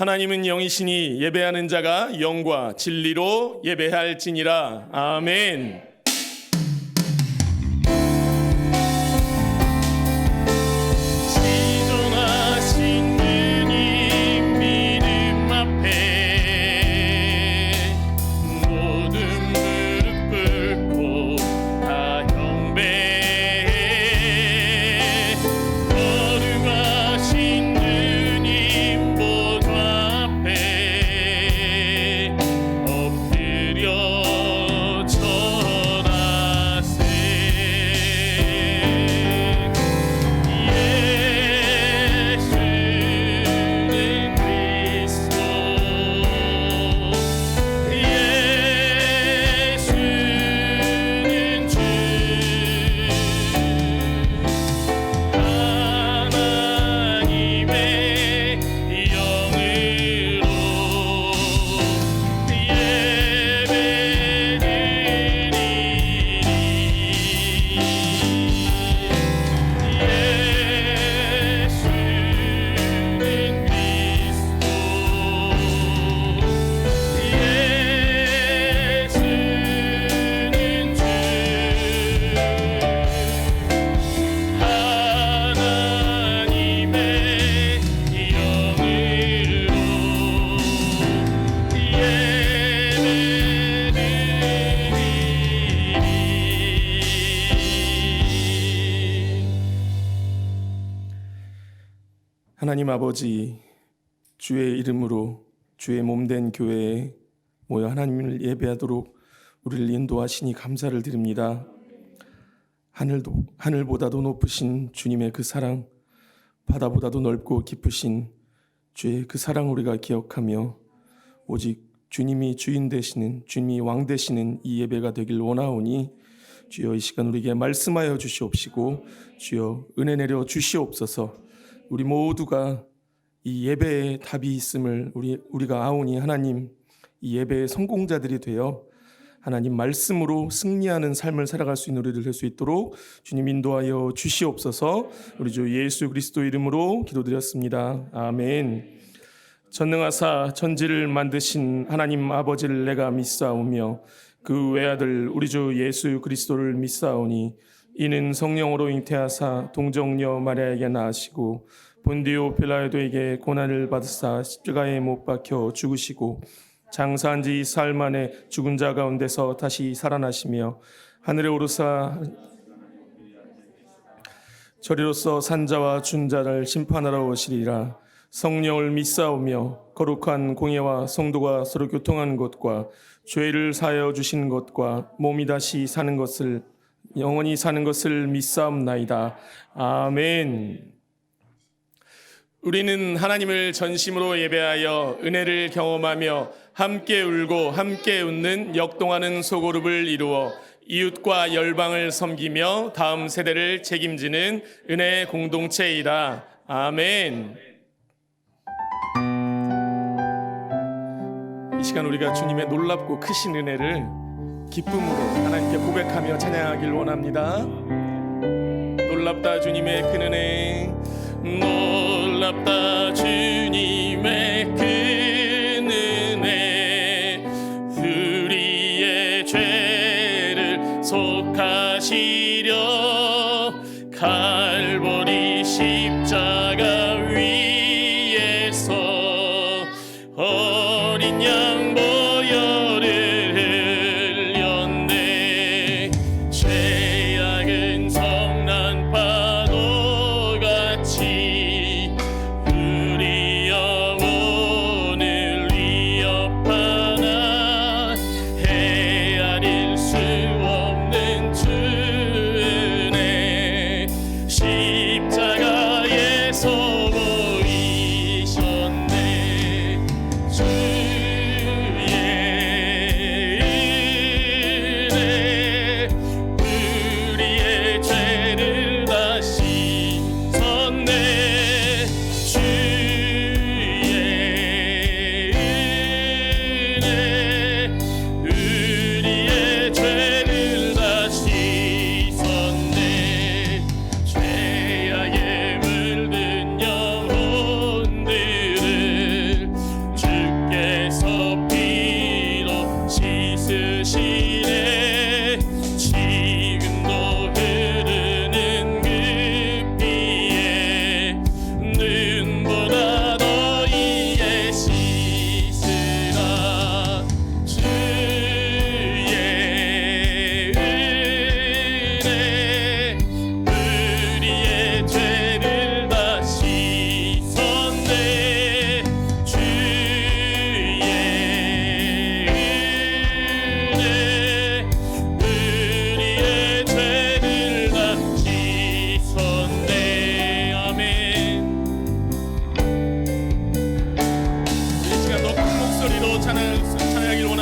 하나님은 영이시니 예배하는 자가 영과 진리로 예배할지니라. 아멘. 하나님 아버지, 주의 이름으로 주의 몸된 교회에 모여 하나님을 예배하도록 우리를 인도하시니 감사를 드립니다. 하늘보다도 높으신 주님의 그 사랑, 바다보다도 넓고 깊으신 주의 그 사랑 우리가 기억하며 오직 주님이 주인 되시는, 주님이 왕 되시는 이 예배가 되길 원하오니 주여 이 시간 우리에게 말씀하여 주시옵시고 주여 은혜 내려 주시옵소서. 우리 모두가 이 예배에 답이 있음을 우리가 아오니 하나님, 이 예배의 성공자들이 되어 하나님 말씀으로 승리하는 삶을 살아갈 수 있는 우리들 될 수 있도록 주님 인도하여 주시옵소서. 우리 주 예수 그리스도 이름으로 기도드렸습니다. 아멘. 전능하사 천지를 만드신 하나님 아버지를 내가 믿사오며 그 외아들 우리 주 예수 그리스도를 믿사오니 이는 성령으로 잉태하사 동정녀 마리아에게 낳으시고 본디오 빌라도에게 고난을 받으사 십자가에 못 박혀 죽으시고 장사한 지 사흘 만에 죽은 자 가운데서 다시 살아나시며 하늘에 오르사 저리로서 산자와 준자를 심판하러 오시리라. 성령을 믿사오며 거룩한 공예와 성도가 서로 교통하는 것과 죄를 사하여 주시는 것과 몸이 다시 사는 것을 영원히 사는 것을 믿사옵나이다. 아멘. 우리는 하나님을 전심으로 예배하여 은혜를 경험하며 함께 울고 함께 웃는 역동하는 소그룹을 이루어 이웃과 열방을 섬기며 다음 세대를 책임지는 은혜의 공동체이다. 아멘. 이 시간 우리가 주님의 놀랍고 크신 은혜를 기쁨으로 하나님께 고백하며 찬양하길 원합니다. 놀랍다 주님의 큰 은혜, 놀랍다 주님의 큰 은혜, 우리의 죄를 속하시려 갈보리 십자가 위에서 어린 양 보혈을 흘렸네. 죄악은 성난 파도같이 우리 영혼을 위협하나 헤아릴 수 없는 주 은혜, 십자가에서 보이셨네. 주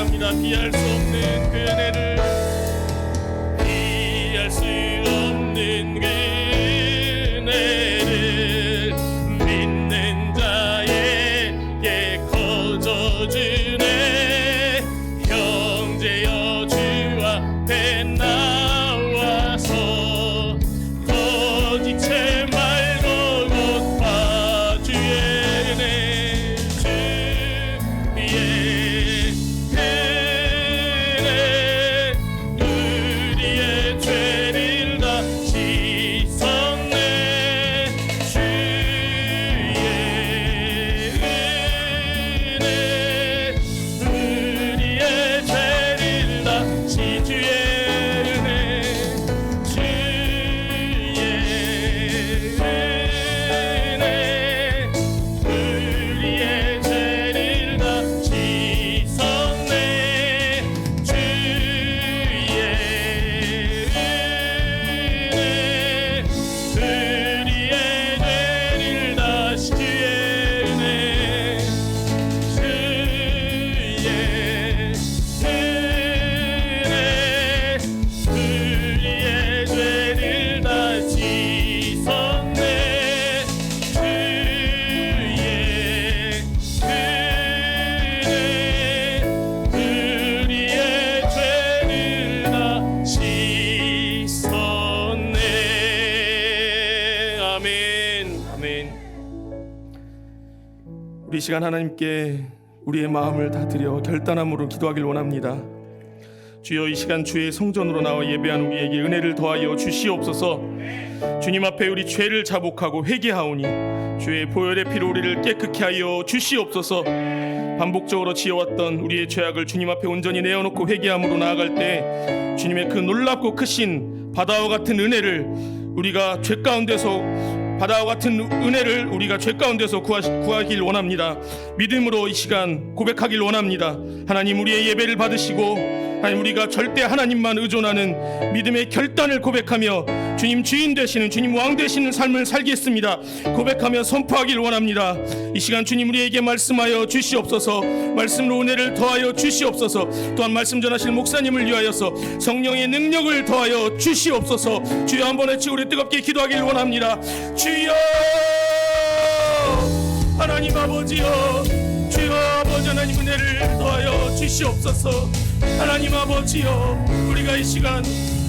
원합니다. 비할 수 없는 그 은혜를, 비할 수 없는 그 은혜를 믿는 자에게 거저주네. 형제여 주 앞에 나와서 거짓체 말고 곧 봐주의 은혜, 주의 은혜 우리의 죄를 다 씻었네. 주의 은혜 우리의 죄를 다 주의 은혜, 주의 은혜 우리의 죄를 다 씻었네. 주의 은혜 우리의 죄를 다 주의 은혜, 주의 우리의 죄를 다 씻었네. 주의 은혜 우리의 죄를 다 씻었네. 아멘. 아멘. 우리 시간 하나님께 우리의 마음을 다 드려 결단함으로 기도하길 원합니다. 주여, 이 시간 주의 성전으로 나와 예배한 우리에게 은혜를 더하여 주시옵소서. 주님 앞에 우리 죄를 자복하고 회개하오니 주의 보혈의 피로 우리를 깨끗게 하여 주시옵소서. 반복적으로 지어왔던 우리의 죄악을 주님 앞에 온전히 내어놓고 회개함으로 나아갈 때 주님의 그 놀랍고 크신 바다와 같은 은혜를 우리가 죄 가운데서 바다와 같은 은혜를 우리가 죄 가운데서 구하길 원합니다. 믿음으로 이 시간 고백하길 원합니다. 하나님, 우리의 예배를 받으시고 하나님, 우리가 절대 하나님만 의존하는 믿음의 결단을 고백하며 주님 주인 되시는, 주님 왕 되시는 삶을 살겠습니다. 고백하며 선포하길 원합니다. 이 시간 주님 우리에게 말씀하여 주시옵소서. 말씀으로 은혜를 더하여 주시옵소서. 또한 말씀 전하실 목사님을 위하여서 성령의 능력을 더하여 주시옵소서. 주여, 한번 외치고 우리 뜨겁게 기도하길 원합니다. 주여, 하나님 아버지여, 주여 아버지 하나님 은혜를 더하여 주시옵소서. 하나님 아버지여, 우리가 이 시간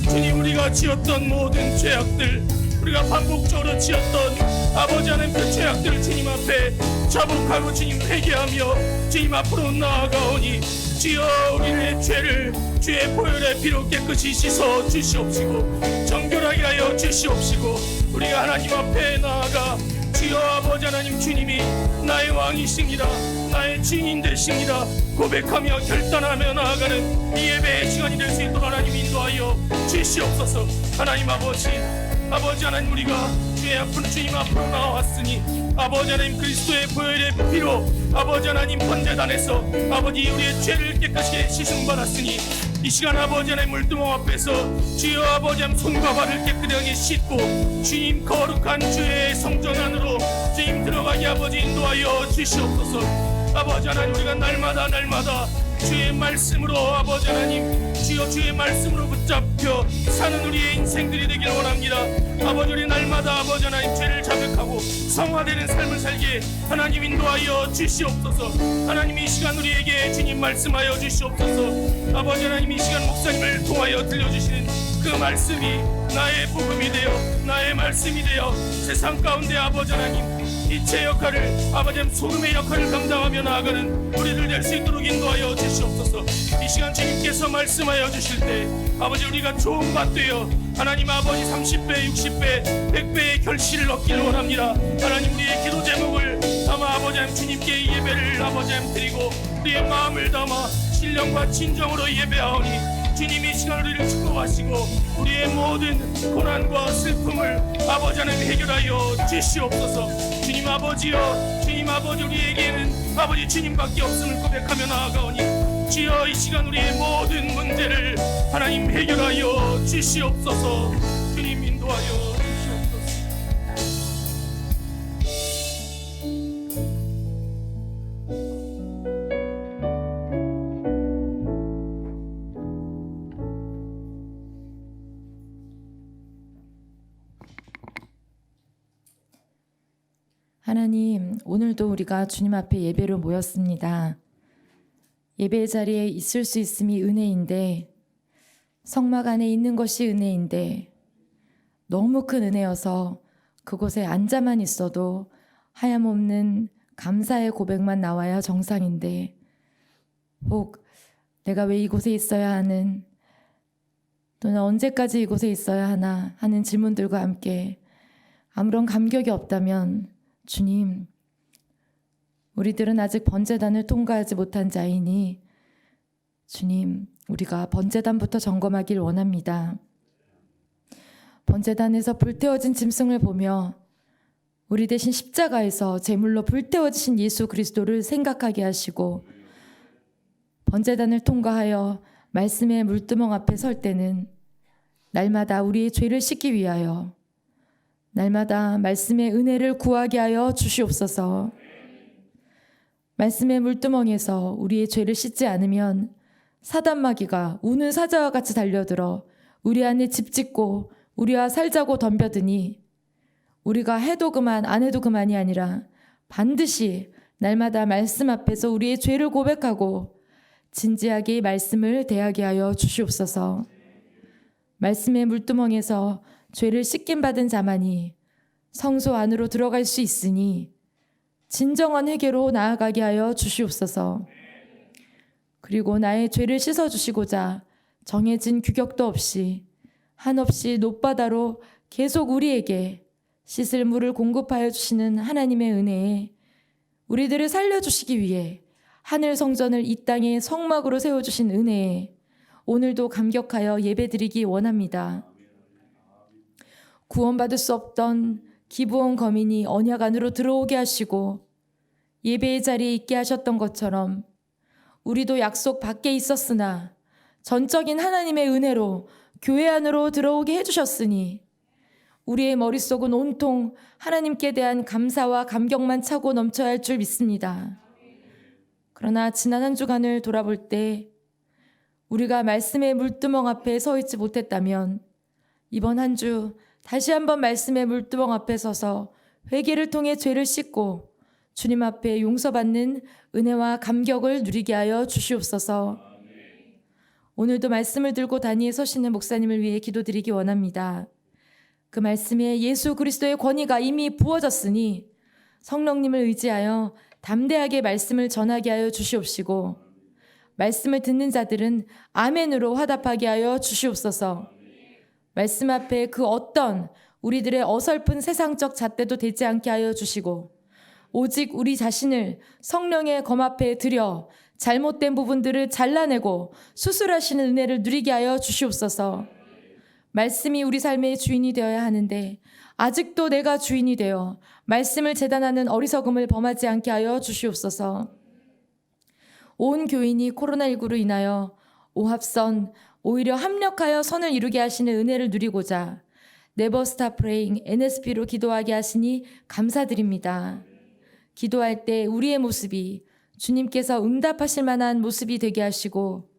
주님 우리가 지었던 모든 죄악들, 우리가 반복적으로 지었던 아버지 하나님 그 죄악들을 주님 앞에 자복하고 주님 회개하며 주님 앞으로 나아가오니 주여, 우리의 죄를 주의 보혈의 피로 깨끗이 씻어 주시옵시고 정결하게 하여 주시옵시고 우리가 하나님 앞에 나아가 주여 아버지 하나님, 주님이 나의 왕이십니다, 나의 주인 되십니다 고백하며 결단하며 나아가는 이 예배의 시간이 될 수 있도록 하나님 인도하여 주시옵소서. 하나님 아버지 하나님, 우리가 주의 앞으로 주님 앞으로 나왔으니 아버지 하나님 그리스도의 보혈의 피로 아버지 하나님 번제단에서 아버지 우리의 죄를 깨끗이 씻음받았으니 이 시간 아버지 하나님 물두멍 앞에서 주여 아버지 하나님 손과 발을 깨끗하게 씻고 주님 거룩한 주의 성전 안으로 주님 들어가게 아버지 인도하여 주시옵소서. 아버지 하나님, 우리가 날마다 주의 말씀으로 아버지 하나님 주여 주의 말씀으로 붙잡혀 사는 우리의 인생들이 되길 원합니다. 아버지, 우리 날마다 아버지 하나님 죄를 자백하고 성화되는 삶을 살게 하나님 인도하여 주시옵소서. 하나님, 이 시간 우리에게 주님 말씀하여 주시옵소서. 아버지 하나님, 이 시간 목사님을 통하여 들려주시는 그 말씀이 나의 복음이 되어 나의 말씀이 되어 세상 가운데 아버지 하나님 이체 역할을 아버지 하나님 소금의 역할을 감당하며 나아가는 우리들 될 수 있도록 인도하여 주시옵소서. 이 시간 주님께서 말씀하여 주실 때 아버지 우리가 좋은 밭 되어 하나님 아버지 30배 60배 100배의 결실을 얻기를 원합니다. 하나님, 우리의 기도 제목을 담아 아버지 하나님 주님께 예배를 아버지 하나님 드리고 우리의 마음을 담아 신령과 진정으로 예배하오니 주님이 시간 우리를 축복하시고 우리의 모든 고난과 슬픔을 아버지 하나님 해결하여 주시옵소서. 주님 아버지여, 주님 아버지, 우리에게는 아버지 주님밖에 없음을 고백하며 나아가오니 주여 이 시간 우리의 모든 문제를 하나님 해결하여 주시옵소서. 주님 인도하여 주시옵소서. 오늘도 우리가 주님 앞에 예배로 모였습니다. 예배의 자리에 있을 수 있음이 은혜인데, 성막 안에 있는 것이 은혜인데, 너무 큰 은혜여서 그곳에 앉아만 있어도 하염없는 감사의 고백만 나와야 정상인데, 혹 내가 왜 이곳에 있어야 하는, 또는 언제까지 이곳에 있어야 하나 하는 질문들과 함께 아무런 감격이 없다면, 주님, 우리들은 아직 번제단을 통과하지 못한 자이니 주님, 우리가 번제단부터 점검하길 원합니다. 번제단에서 불태워진 짐승을 보며 우리 대신 십자가에서 제물로 불태워지신 예수 그리스도를 생각하게 하시고, 번제단을 통과하여 말씀의 물두멍 앞에 설 때는 날마다 우리의 죄를 씻기 위하여, 날마다 말씀의 은혜를 구하게 하여 주시옵소서. 말씀의 물두멍에서 우리의 죄를 씻지 않으면 사단마귀가 우는 사자와 같이 달려들어 우리 안에 집 짓고 우리와 살자고 덤벼드니, 우리가 해도 그만 안 해도 그만이 아니라 반드시 날마다 말씀 앞에서 우리의 죄를 고백하고 진지하게 말씀을 대하게 하여 주시옵소서. 말씀의 물두멍에서 죄를 씻김 받은 자만이 성소 안으로 들어갈 수 있으니 진정한 회개로 나아가게 하여 주시옵소서. 그리고 나의 죄를 씻어주시고자 정해진 규격도 없이 한없이 높바다로 계속 우리에게 씻을 물을 공급하여 주시는 하나님의 은혜에 우리들을 살려주시기 위해 하늘 성전을 이 땅에 성막으로 세워주신 은혜에 오늘도 감격하여 예배드리기 원합니다. 구원받을 수 없던 기부원 거민이 언약 안으로 들어오게 하시고 예배의 자리에 있게 하셨던 것처럼 우리도 약속 밖에 있었으나 전적인 하나님의 은혜로 교회 안으로 들어오게 해주셨으니 우리의 머릿속은 온통 하나님께 대한 감사와 감격만 차고 넘쳐야 할 줄 믿습니다. 그러나 지난 한 주간을 돌아볼 때 우리가 말씀의 물두멍 앞에 서 있지 못했다면 이번 한 주 다시 한번 말씀의 물두멍 앞에 서서 회개를 통해 죄를 씻고 주님 앞에 용서받는 은혜와 감격을 누리게 하여 주시옵소서. 오늘도 말씀을 들고 단위에 서시는 목사님을 위해 기도드리기 원합니다. 그 말씀에 예수 그리스도의 권위가 이미 부어졌으니 성령님을 의지하여 담대하게 말씀을 전하게 하여 주시옵시고, 말씀을 듣는 자들은 아멘으로 화답하게 하여 주시옵소서. 말씀 앞에 그 어떤 우리들의 어설픈 세상적 잣대도 되지 않게 하여 주시고, 오직 우리 자신을 성령의 검 앞에 들여 잘못된 부분들을 잘라내고 수술하시는 은혜를 누리게 하여 주시옵소서. 말씀이 우리 삶의 주인이 되어야 하는데 아직도 내가 주인이 되어 말씀을 재단하는 어리석음을 범하지 않게 하여 주시옵소서. 온 교인이 코로나19로 인하여 오합선, 오히려 합력하여 선을 이루게 하시는 은혜를 누리고자 Never Stop Praying NSP로 기도하게 하시니 감사드립니다. 기도할 때 우리의 모습이 주님께서 응답하실 만한 모습이 되게 하시고,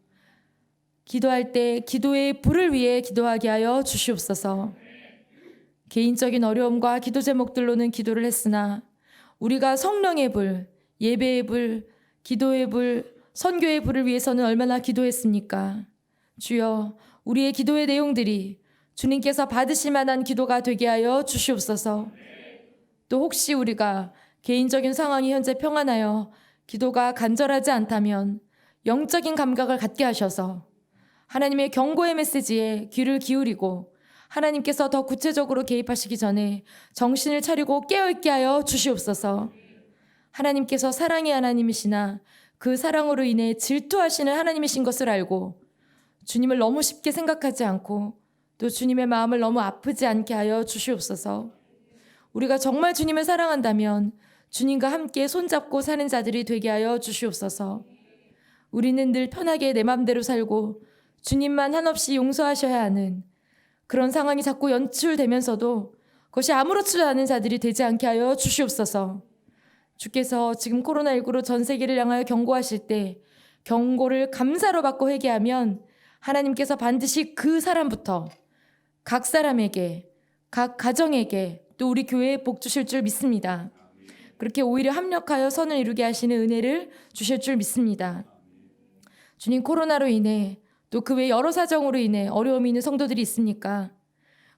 기도할 때 기도의 불을 위해 기도하게 하여 주시옵소서. 개인적인 어려움과 기도 제목들로는 기도를 했으나 우리가 성령의 불, 예배의 불, 기도의 불, 선교의 불을 위해서는 얼마나 기도했습니까? 주여, 우리의 기도의 내용들이 주님께서 받으실 만한 기도가 되게 하여 주시옵소서. 또 혹시 우리가 개인적인 상황이 현재 평안하여 기도가 간절하지 않다면 영적인 감각을 갖게 하셔서 하나님의 경고의 메시지에 귀를 기울이고 하나님께서 더 구체적으로 개입하시기 전에 정신을 차리고 깨어있게 하여 주시옵소서. 하나님께서 사랑의 하나님이시나 그 사랑으로 인해 질투하시는 하나님이신 것을 알고 주님을 너무 쉽게 생각하지 않고 또 주님의 마음을 너무 아프지 않게 하여 주시옵소서. 우리가 정말 주님을 사랑한다면 주님과 함께 손잡고 사는 자들이 되게 하여 주시옵소서. 우리는 늘 편하게 내 맘대로 살고 주님만 한없이 용서하셔야 하는 그런 상황이 자꾸 연출되면서도 그것이 아무렇지도 않은 자들이 되지 않게 하여 주시옵소서. 주께서 지금 코로나19로 전 세계를 향하여 경고하실 때 경고를 감사로 받고 회개하면 하나님께서 반드시 그 사람부터 각 사람에게, 각 가정에게 또 우리 교회에 복 주실 줄 믿습니다. 그렇게 오히려 합력하여 선을 이루게 하시는 은혜를 주실 줄 믿습니다. 주님, 코로나로 인해 또 그 외 여러 사정으로 인해 어려움이 있는 성도들이 있습니까?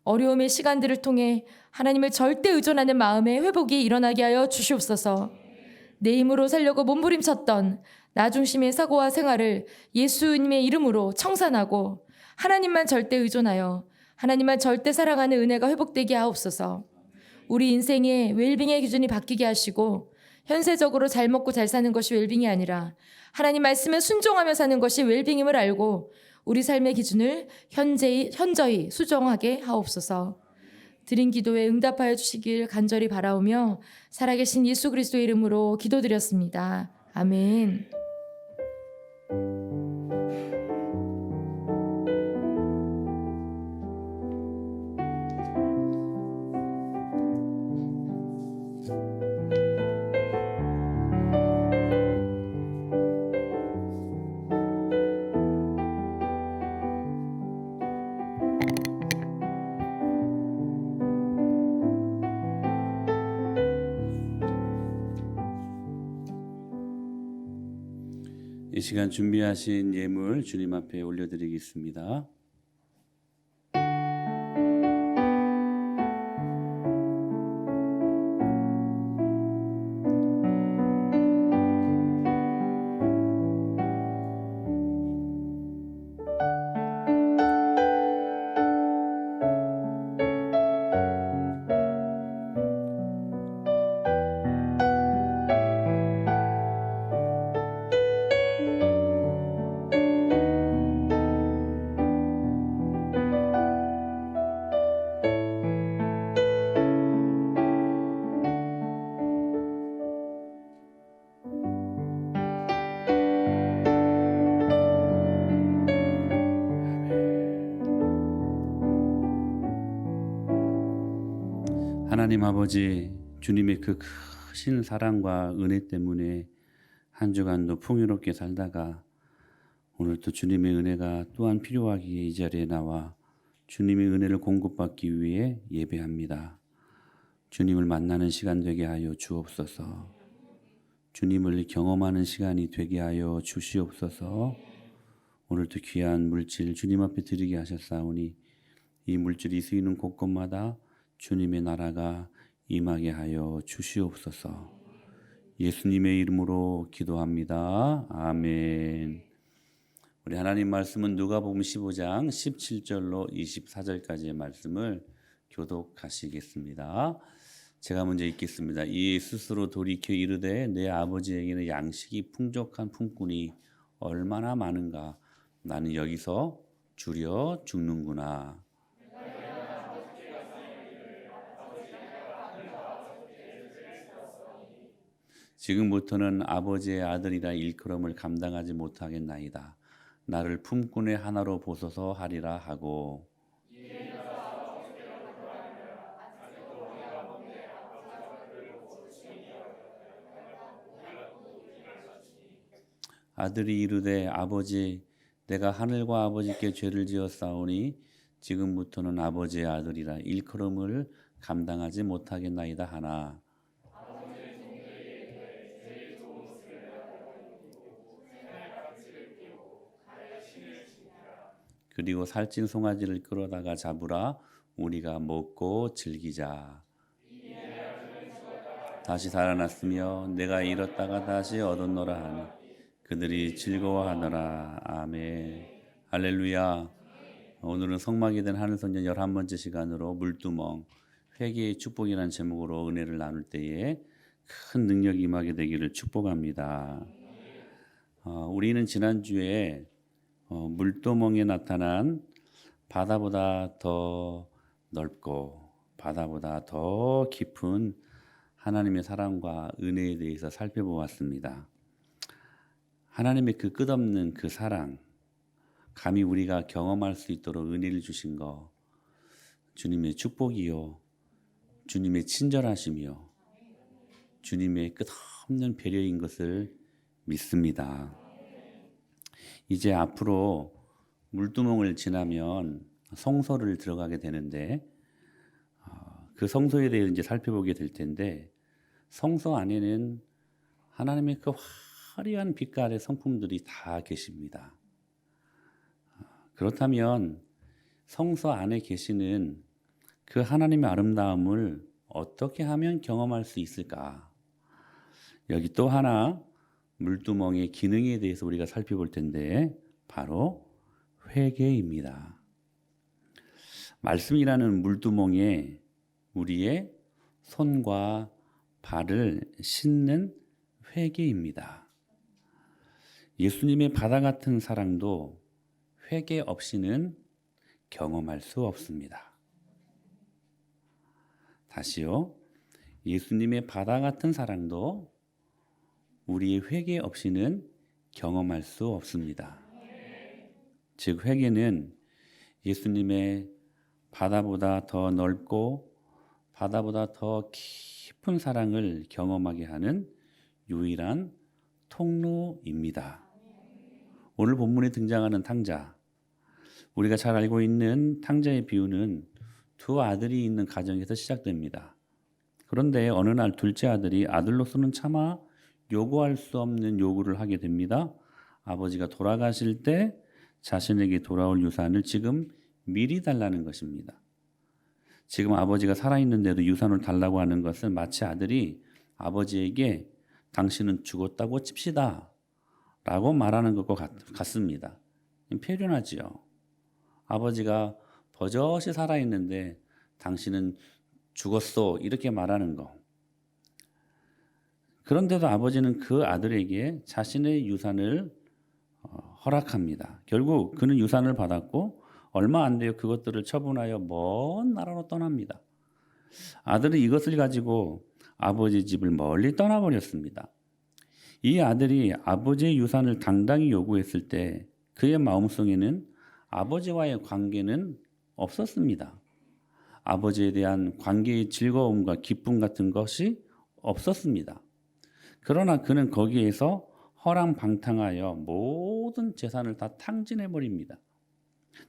어려움의 시간들을 통해 하나님을 절대 의존하는 마음의 회복이 일어나게 하여 주시옵소서. 내 힘으로 살려고 몸부림쳤던 나 중심의 사고와 생활을 예수님의 이름으로 청산하고 하나님만 절대 의존하여 하나님만 절대 사랑하는 은혜가 회복되게 하옵소서. 우리 인생의 웰빙의 기준이 바뀌게 하시고 현세적으로 잘 먹고 잘 사는 것이 웰빙이 아니라 하나님 말씀에 순종하며 사는 것이 웰빙임을 알고 우리 삶의 기준을 현저히 수정하게 하옵소서. 드린 기도에 응답하여 주시길 간절히 바라오며 살아계신 예수 그리스도의 이름으로 기도드렸습니다. 아멘. 이 시간 준비하신 예물 주님 앞에 올려드리겠습니다. 하나님 아버지, 주님의 그 크신 사랑과 은혜 때문에 한 주간도 풍요롭게 살다가 오늘 또 주님의 은혜가 또한 필요하기에 이 자리에 나와 주님의 은혜를 공급받기 위해 예배합니다. 주님을 만나는 시간 되게 하여 주옵소서. 주님을 경험하는 시간이 되게 하여 주시옵소서. 오늘도 귀한 물질 주님 앞에 드리게 하셨사오니 이 물질이 쓰이는 곳곳마다 주님의 나라가 임하게 하여 주시옵소서. 예수님의 이름으로 기도합니다. 아멘. 우리 하나님 말씀은 누가복음 15장 17절로 24절까지의 말씀을 교독하시겠습니다. 제가 먼저 읽겠습니다. 이에 스스로 돌이켜 이르되 내 아버지에게는 양식이 풍족한 품꾼이 얼마나 많은가. 나는 여기서 줄여 죽는구나. 지금부터는 아버지의 아들이라 일컬음을 감당하지 못하겠나이다. 나를 품꾼의 하나로 보소서 하리라 하고 아들이 이르되 아버지 내가 하늘과 아버지께 죄를 지었사오니 지금부터는 아버지의 아들이라 일컬음을 감당하지 못하겠나이다 하나 그리고 살찐 송아지를 끌어다가 잡으라 우리가 먹고 즐기자. 다시 살아났으며 내가 잃었다가 다시 얻었노라 하니 그들이 즐거워하노라. 아멘. 할렐루야. 오늘은 성막이 된 하늘성전 11번째 시간으로 물두멍 회개의 축복이라는 제목으로 은혜를 나눌 때에 큰 능력이 임하게 되기를 축복합니다. 우리는 지난주에 물두멍에 나타난 바다보다 더 넓고 바다보다 더 깊은 하나님의 사랑과 은혜에 대해서 살펴보았습니다. 하나님의 그 끝없는 그 사랑, 감히 우리가 경험할 수 있도록 은혜를 주신 거 주님의 축복이요, 주님의 친절하심이요, 주님의 끝없는 배려인 것을 믿습니다. 이제 앞으로 물두멍을 지나면 성소를 들어가게 되는데 그 성소에 대해 이제 살펴보게 될 텐데 성소 안에는 하나님의 그 화려한 빛깔의 성품들이 다 계십니다. 그렇다면 성소 안에 계시는 그 하나님의 아름다움을 어떻게 하면 경험할 수 있을까? 여기 또 하나 물두멍의 기능에 대해서 우리가 살펴볼 텐데 바로 회개입니다. 말씀이라는 물두멍에 우리의 손과 발을 씻는 회개입니다. 예수님의 바다 같은 사랑도 회개 없이는 경험할 수 없습니다. 다시요. 예수님의 바다 같은 사랑도 우리의 회개 없이는 경험할 수 없습니다. 즉 회개는 예수님의 바다보다 더 넓고 바다보다 더 깊은 사랑을 경험하게 하는 유일한 통로입니다. 오늘 본문에 등장하는 탕자, 우리가 잘 알고 있는 탕자의 비유는 두 아들이 있는 가정에서 시작됩니다. 그런데 어느 날 둘째 아들이 아들로서는 차마 요구할 수 없는 요구를 하게 됩니다. 아버지가 돌아가실 때 자신에게 돌아올 유산을 지금 미리 달라는 것입니다. 지금 아버지가 살아있는데도 유산을 달라고 하는 것은 마치 아들이 아버지에게 당신은 죽었다고 칩시다 라고 말하는 것과 같습니다. 표현하지요. 아버지가 버젓이 살아있는데 당신은 죽었어 이렇게 말하는 거. 그런데도 아버지는 그 아들에게 자신의 유산을 허락합니다. 결국 그는 유산을 받았고 얼마 안 돼요. 그것들을 처분하여 먼 나라로 떠납니다. 아들은 이것을 가지고 아버지 집을 멀리 떠나버렸습니다. 이 아들이 아버지의 유산을 당당히 요구했을 때 그의 마음속에는 아버지와의 관계는 없었습니다. 아버지에 대한 관계의 즐거움과 기쁨 같은 것이 없었습니다. 그러나 그는 거기에서 허랑방탕하여 모든 재산을 다 탕진해버립니다.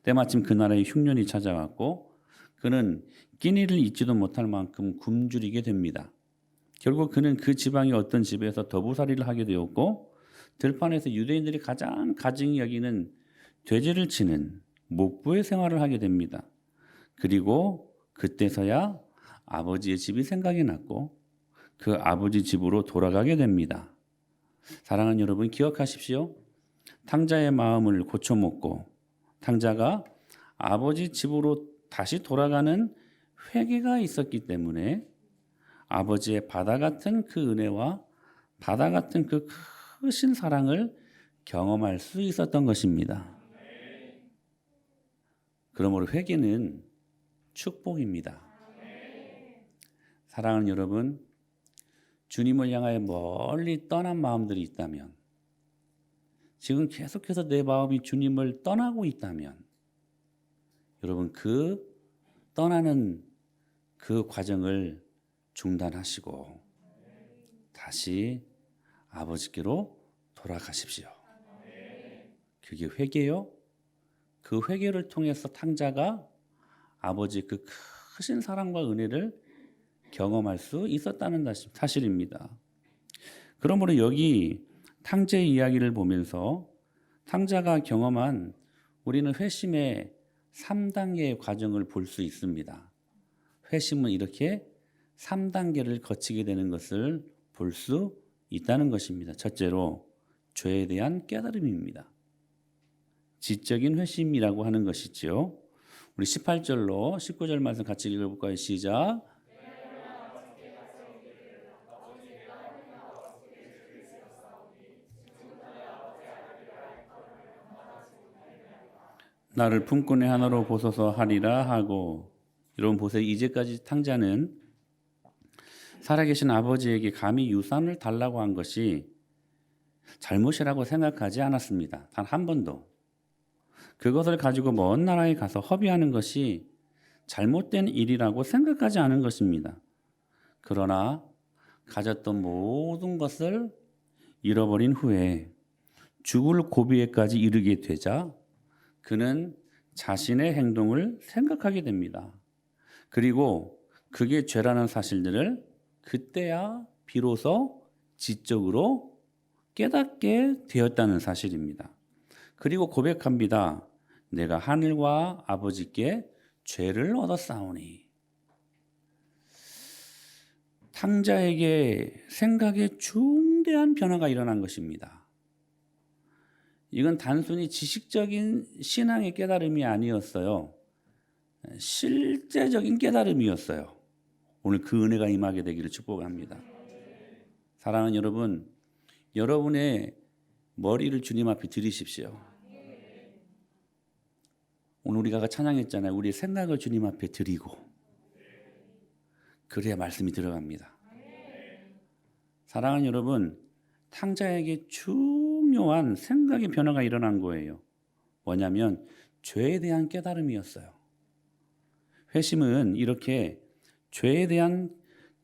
때마침 그 나라에 흉년이 찾아왔고 그는 끼니를 잊지도 못할 만큼 굶주리게 됩니다. 결국 그는 그 지방의 어떤 집에서 더부살이를 하게 되었고 들판에서 유대인들이 가장 가증히 여기는 돼지를 치는 목부의 생활을 하게 됩니다. 그리고 그때서야 아버지의 집이 생각이 났고 그 아버지 집으로 돌아가게 됩니다. 사랑하는 여러분 기억하십시오. 탕자의 마음을 고쳐먹고 탕자가 아버지 집으로 다시 돌아가는 회개가 있었기 때문에 아버지의 바다 같은 그 은혜와 바다 같은 그 크신 사랑을 경험할 수 있었던 것입니다. 그러므로 회개는 축복입니다. 사랑하는 여러분, 주님을 향하여 멀리 떠난 마음들이 있다면, 지금 계속해서 내 마음이 주님을 떠나고 있다면, 여러분 그 떠나는 그 과정을 중단하시고 다시 아버지께로 돌아가십시오. 그게 회개요. 그 회개를 통해서 탕자가 아버지의 그 크신 사랑과 은혜를 경험할 수 있었다는 사실입니다. 그러므로 여기 탕자의 이야기를 보면서 탕자가 경험한 우리는 회심의 3단계의 과정을 볼 수 있습니다. 회심은 이렇게 3단계를 거치게 되는 것을 볼 수 있다는 것입니다. 첫째로 죄에 대한 깨달음입니다. 지적인 회심이라고 하는 것이죠. 우리 18절로 19절 말씀 같이 읽어볼까요? 시작. 나를 품꾼의 하나로 보소서 하리라 하고. 여러분 보세요. 이제까지 탕자는 살아계신 아버지에게 감히 유산을 달라고 한 것이 잘못이라고 생각하지 않았습니다. 단 한 번도. 그것을 가지고 먼 나라에 가서 허비하는 것이 잘못된 일이라고 생각하지 않은 것입니다. 그러나 가졌던 모든 것을 잃어버린 후에 죽을 고비에까지 이르게 되자 그는 자신의 행동을 생각하게 됩니다. 그리고 그게 죄라는 사실들을 그때야 비로소 지적으로 깨닫게 되었다는 사실입니다. 그리고 고백합니다. 내가 하늘과 아버지께 죄를 얻었사오니. 탕자에게 생각에 중대한 변화가 일어난 것입니다. 이건 단순히 지식적인 신앙의 깨달음이 아니었어요. 실제적인 깨달음이었어요. 오늘 그 은혜가 임하게 되기를 축복합니다. 사랑하는 여러분, 여러분의 머리를 주님 앞에 드리십시오. 오늘 우리가 찬양했잖아요. 우리의 생각을 주님 앞에 드리고 그래야 말씀이 들어갑니다. 사랑하는 여러분, 탕자에게 중요한 생각의 변화가 일어난 거예요. 뭐냐면 죄에 대한 깨달음이었어요. 회심은 이렇게 죄에 대한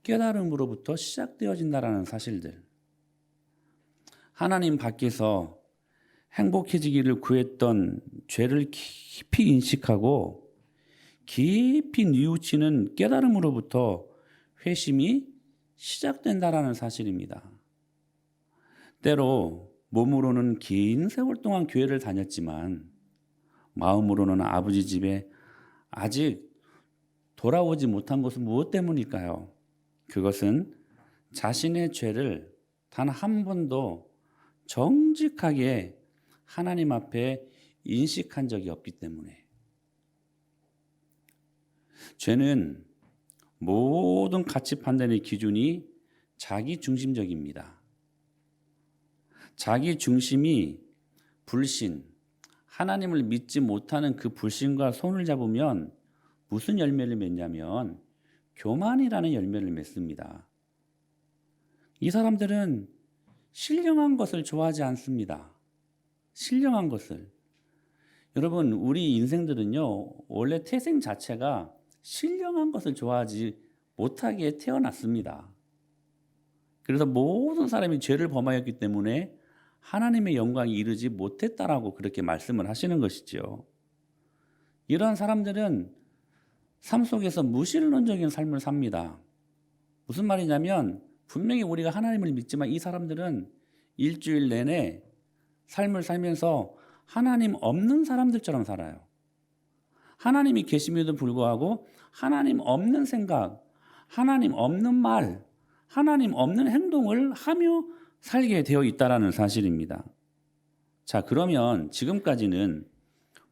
깨달음으로부터 시작되어진다라는 사실들. 하나님 밖에서 행복해지기를 구했던 죄를 깊이 인식하고 깊이 뉘우치는 깨달음으로부터 회심이 시작된다라는 사실입니다. 때로 몸으로는 긴 세월 동안 교회를 다녔지만 마음으로는 아버지 집에 아직 돌아오지 못한 것은 무엇 때문일까요? 그것은 자신의 죄를 단 한 번도 정직하게 하나님 앞에 인식한 적이 없기 때문에. 죄는 모든 가치 판단의 기준이 자기 중심적입니다. 자기 중심이 불신, 하나님을 믿지 못하는 그 불신과 손을 잡으면 무슨 열매를 맺냐면 교만이라는 열매를 맺습니다. 이 사람들은 신령한 것을 좋아하지 않습니다. 신령한 것을. 여러분, 우리 인생들은요, 원래 태생 자체가 신령한 것을 좋아하지 못하게 태어났습니다. 그래서 모든 사람이 죄를 범하였기 때문에 하나님의 영광이 이르지 못했다라고 그렇게 말씀을 하시는 것이죠. 이러한 사람들은 삶 속에서 무신론적인 삶을 삽니다. 무슨 말이냐면 분명히 우리가 하나님을 믿지만 이 사람들은 일주일 내내 삶을 살면서 하나님 없는 사람들처럼 살아요. 하나님이 계심에도 불구하고 하나님 없는 생각, 하나님 없는 말, 하나님 없는 행동을 하며 살게 되어 있다는 사실입니다. 자, 그러면 지금까지는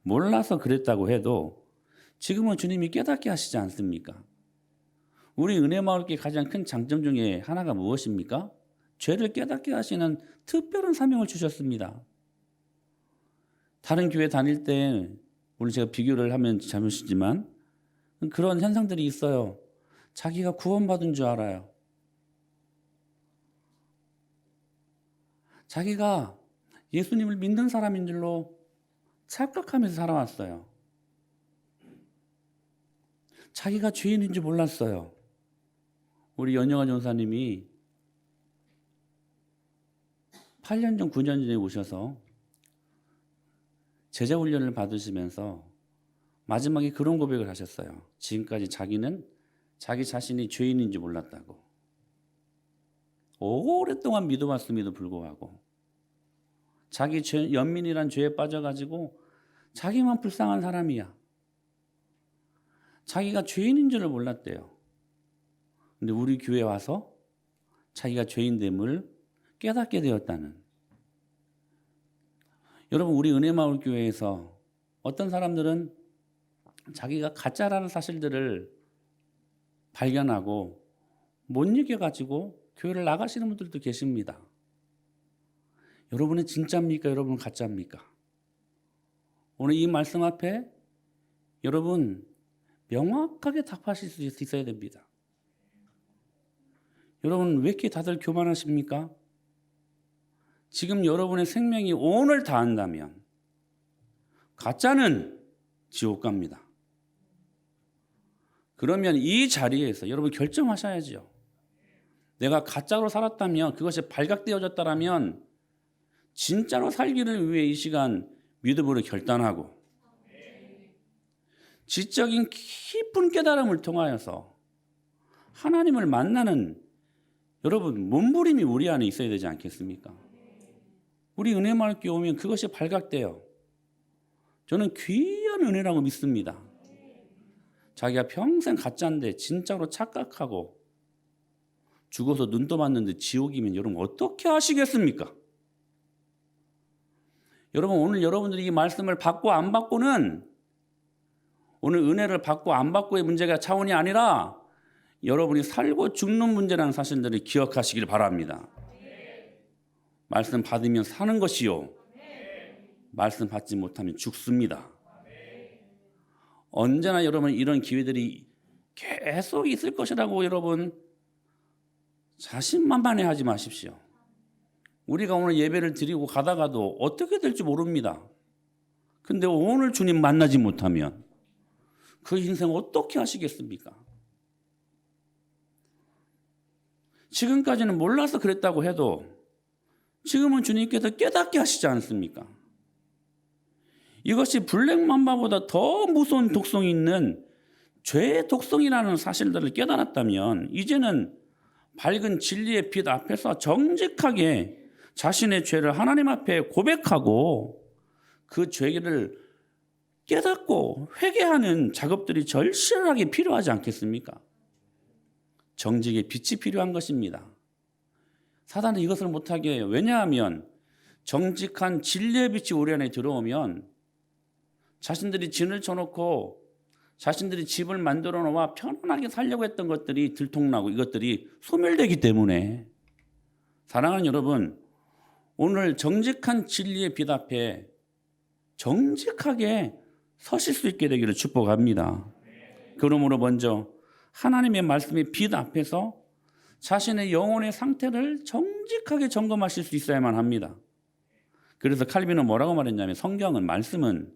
몰라서 그랬다고 해도 지금은 주님이 깨닫게 하시지 않습니까? 우리 은혜마을교회 가장 큰 장점 중에 하나가 무엇입니까? 죄를 깨닫게 하시는 특별한 사명을 주셨습니다. 다른 교회 다닐 때 물론 제가 비교를 하면 잘못이지만 그런 현상들이 있어요. 자기가 구원받은 줄 알아요. 자기가 예수님을 믿는 사람인 줄로 착각하면서 살아왔어요. 자기가 죄인인 줄 몰랐어요. 우리 연영아 전사님이 8년 전, 9년 전에 오셔서 제자 훈련을 받으시면서 마지막에 그런 고백을 하셨어요. 지금까지 자기는 자기 자신이 죄인인 줄 몰랐다고. 오랫동안 믿어왔음에도 불구하고 자기 연민이란 죄에 빠져가지고 자기만 불쌍한 사람이야. 자기가 죄인인 줄을 몰랐대요. 근데 우리 교회에 와서 자기가 죄인됨을 깨닫게 되었다는. 여러분, 우리 은혜마을교회에서 어떤 사람들은 자기가 가짜라는 사실들을 발견하고 못 이겨가지고 교회를 나가시는 분들도 계십니다. 여러분은 진짜입니까? 여러분은 가짜입니까? 오늘 이 말씀 앞에 여러분 명확하게 답하실 수 있어야 됩니다. 여러분, 왜 이렇게 다들 교만하십니까? 지금 여러분의 생명이 오늘 다한다면 가짜는 지옥 갑니다. 그러면 이 자리에서 여러분 결정하셔야죠. 내가 가짜로 살았다면, 그것이 발각되어졌다면 진짜로 살기를 위해 이 시간 믿음으로 결단하고 지적인 깊은 깨달음을 통하여서 하나님을 만나는 여러분, 몸부림이 우리 안에 있어야 되지 않겠습니까? 우리 은혜마을교회 오면 그것이 발각돼요. 저는 귀한 은혜라고 믿습니다. 자기가 평생 가짜인데 진짜로 착각하고 죽어서 눈도 봤는데 지옥이면 여러분 어떻게 하시겠습니까? 여러분, 오늘 여러분들이 이 말씀을 받고 안 받고는, 오늘 은혜를 받고 안 받고의 문제가 차원이 아니라 여러분이 살고 죽는 문제라는 사실들을 기억하시길 바랍니다. 말씀 받으면 사는 것이요, 말씀 받지 못하면 죽습니다. 언제나 여러분 이런 기회들이 계속 있을 것이라고 여러분 자신만만해하지 마십시오. 우리가 오늘 예배를 드리고 가다가도 어떻게 될지 모릅니다. 근데 오늘 주님 만나지 못하면 그 인생 어떻게 하시겠습니까? 지금까지는 몰라서 그랬다고 해도 지금은 주님께서 깨닫게 하시지 않습니까? 이것이 블랙맘바보다 더 무서운 독성이 있는 죄의 독성이라는 사실들을 깨달았다면 이제는 밝은 진리의 빛 앞에서 정직하게 자신의 죄를 하나님 앞에 고백하고 그 죄를 깨닫고 회개하는 작업들이 절실하게 필요하지 않겠습니까? 정직의 빛이 필요한 것입니다. 사단은 이것을 못하게 해요. 왜냐하면 정직한 진리의 빛이 우리 안에 들어오면 자신들이 진을 쳐놓고 자신들이 집을 만들어 놓아 편안하게 살려고 했던 것들이 들통나고 이것들이 소멸되기 때문에, 사랑하는 여러분, 오늘 정직한 진리의 빛 앞에 정직하게 서실 수 있게 되기를 축복합니다. 그러므로 먼저 하나님의 말씀의 빛 앞에서 자신의 영혼의 상태를 정직하게 점검하실 수 있어야만 합니다. 그래서 칼빈은 뭐라고 말했냐면, 성경은, 말씀은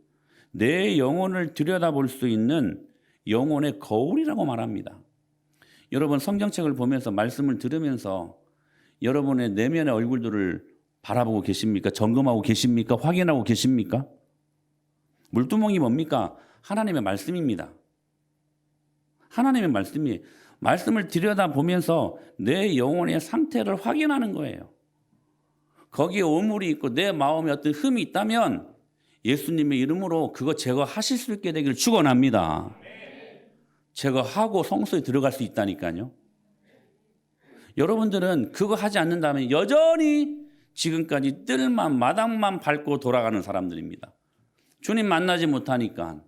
내 영혼을 들여다볼 수 있는 영혼의 거울이라고 말합니다. 여러분, 성경책을 보면서 말씀을 들으면서 여러분의 내면의 얼굴들을 바라보고 계십니까? 점검하고 계십니까? 확인하고 계십니까? 물두멍이 뭡니까? 하나님의 말씀입니다. 하나님의 말씀이, 말씀을 들여다보면서 내 영혼의 상태를 확인하는 거예요. 거기에 오물이 있고 내 마음에 어떤 흠이 있다면 예수님의 이름으로 그거 제거하실 수 있게 되기를 축원합니다. 제거하고 성소에 들어갈 수 있다니까요. 여러분들은 그거 하지 않는다면 여전히 지금까지 뜰만 마당만 밟고 돌아가는 사람들입니다. 주님 만나지 못하니까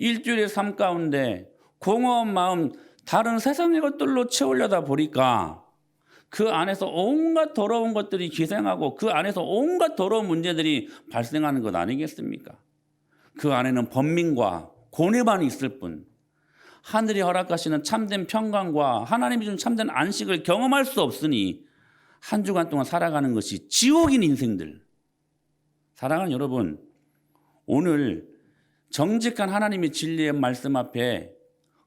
일주일의 삶 가운데 공허한 마음, 다른 세상의 것들로 채우려다 보니까 그 안에서 온갖 더러운 것들이 기생하고 그 안에서 온갖 더러운 문제들이 발생하는 것 아니겠습니까? 그 안에는 번민과 고뇌만 있을 뿐, 하늘이 허락하시는 참된 평강과 하나님이 준 참된 안식을 경험할 수 없으니 한 주간 동안 살아가는 것이 지옥인 인생들. 사랑하는 여러분, 오늘 정직한 하나님의 진리의 말씀 앞에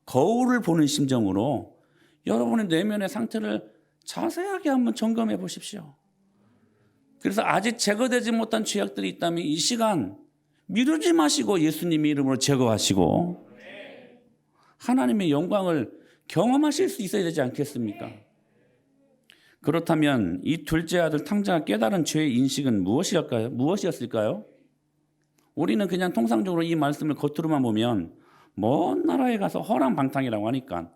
거울을 보는 심정으로 여러분의 내면의 상태를 자세하게 한번 점검해 보십시오. 그래서 아직 제거되지 못한 죄악들이 있다면 이 시간 미루지 마시고 예수님의 이름으로 제거하시고 하나님의 영광을 경험하실 수 있어야 되지 않겠습니까? 그렇다면 이 둘째 아들 탕자가 깨달은 죄의 인식은 무엇이었을까요? 우리는 그냥 통상적으로 이 말씀을 겉으로만 보면 먼 나라에 가서 허랑방탕이라고 하니까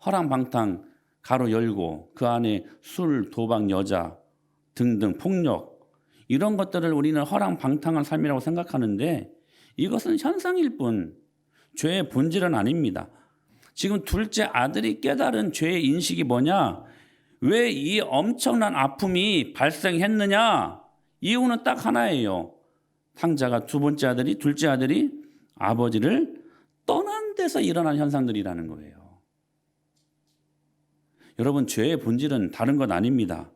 허랑방탕 가로 열고 그 안에 술, 도박, 여자 등등 폭력, 이런 것들을 우리는 허랑방탕한 삶이라고 생각하는데 이것은 현상일 뿐 죄의 본질은 아닙니다. 지금 둘째 아들이 깨달은 죄의 인식이 뭐냐? 왜 이 엄청난 아픔이 발생했느냐? 이유는 딱 하나예요. 탕자가 둘째 아들이 아버지를 떠난 데서 일어난 현상들이라는 거예요. 여러분, 죄의 본질은 다른 것 아닙니다.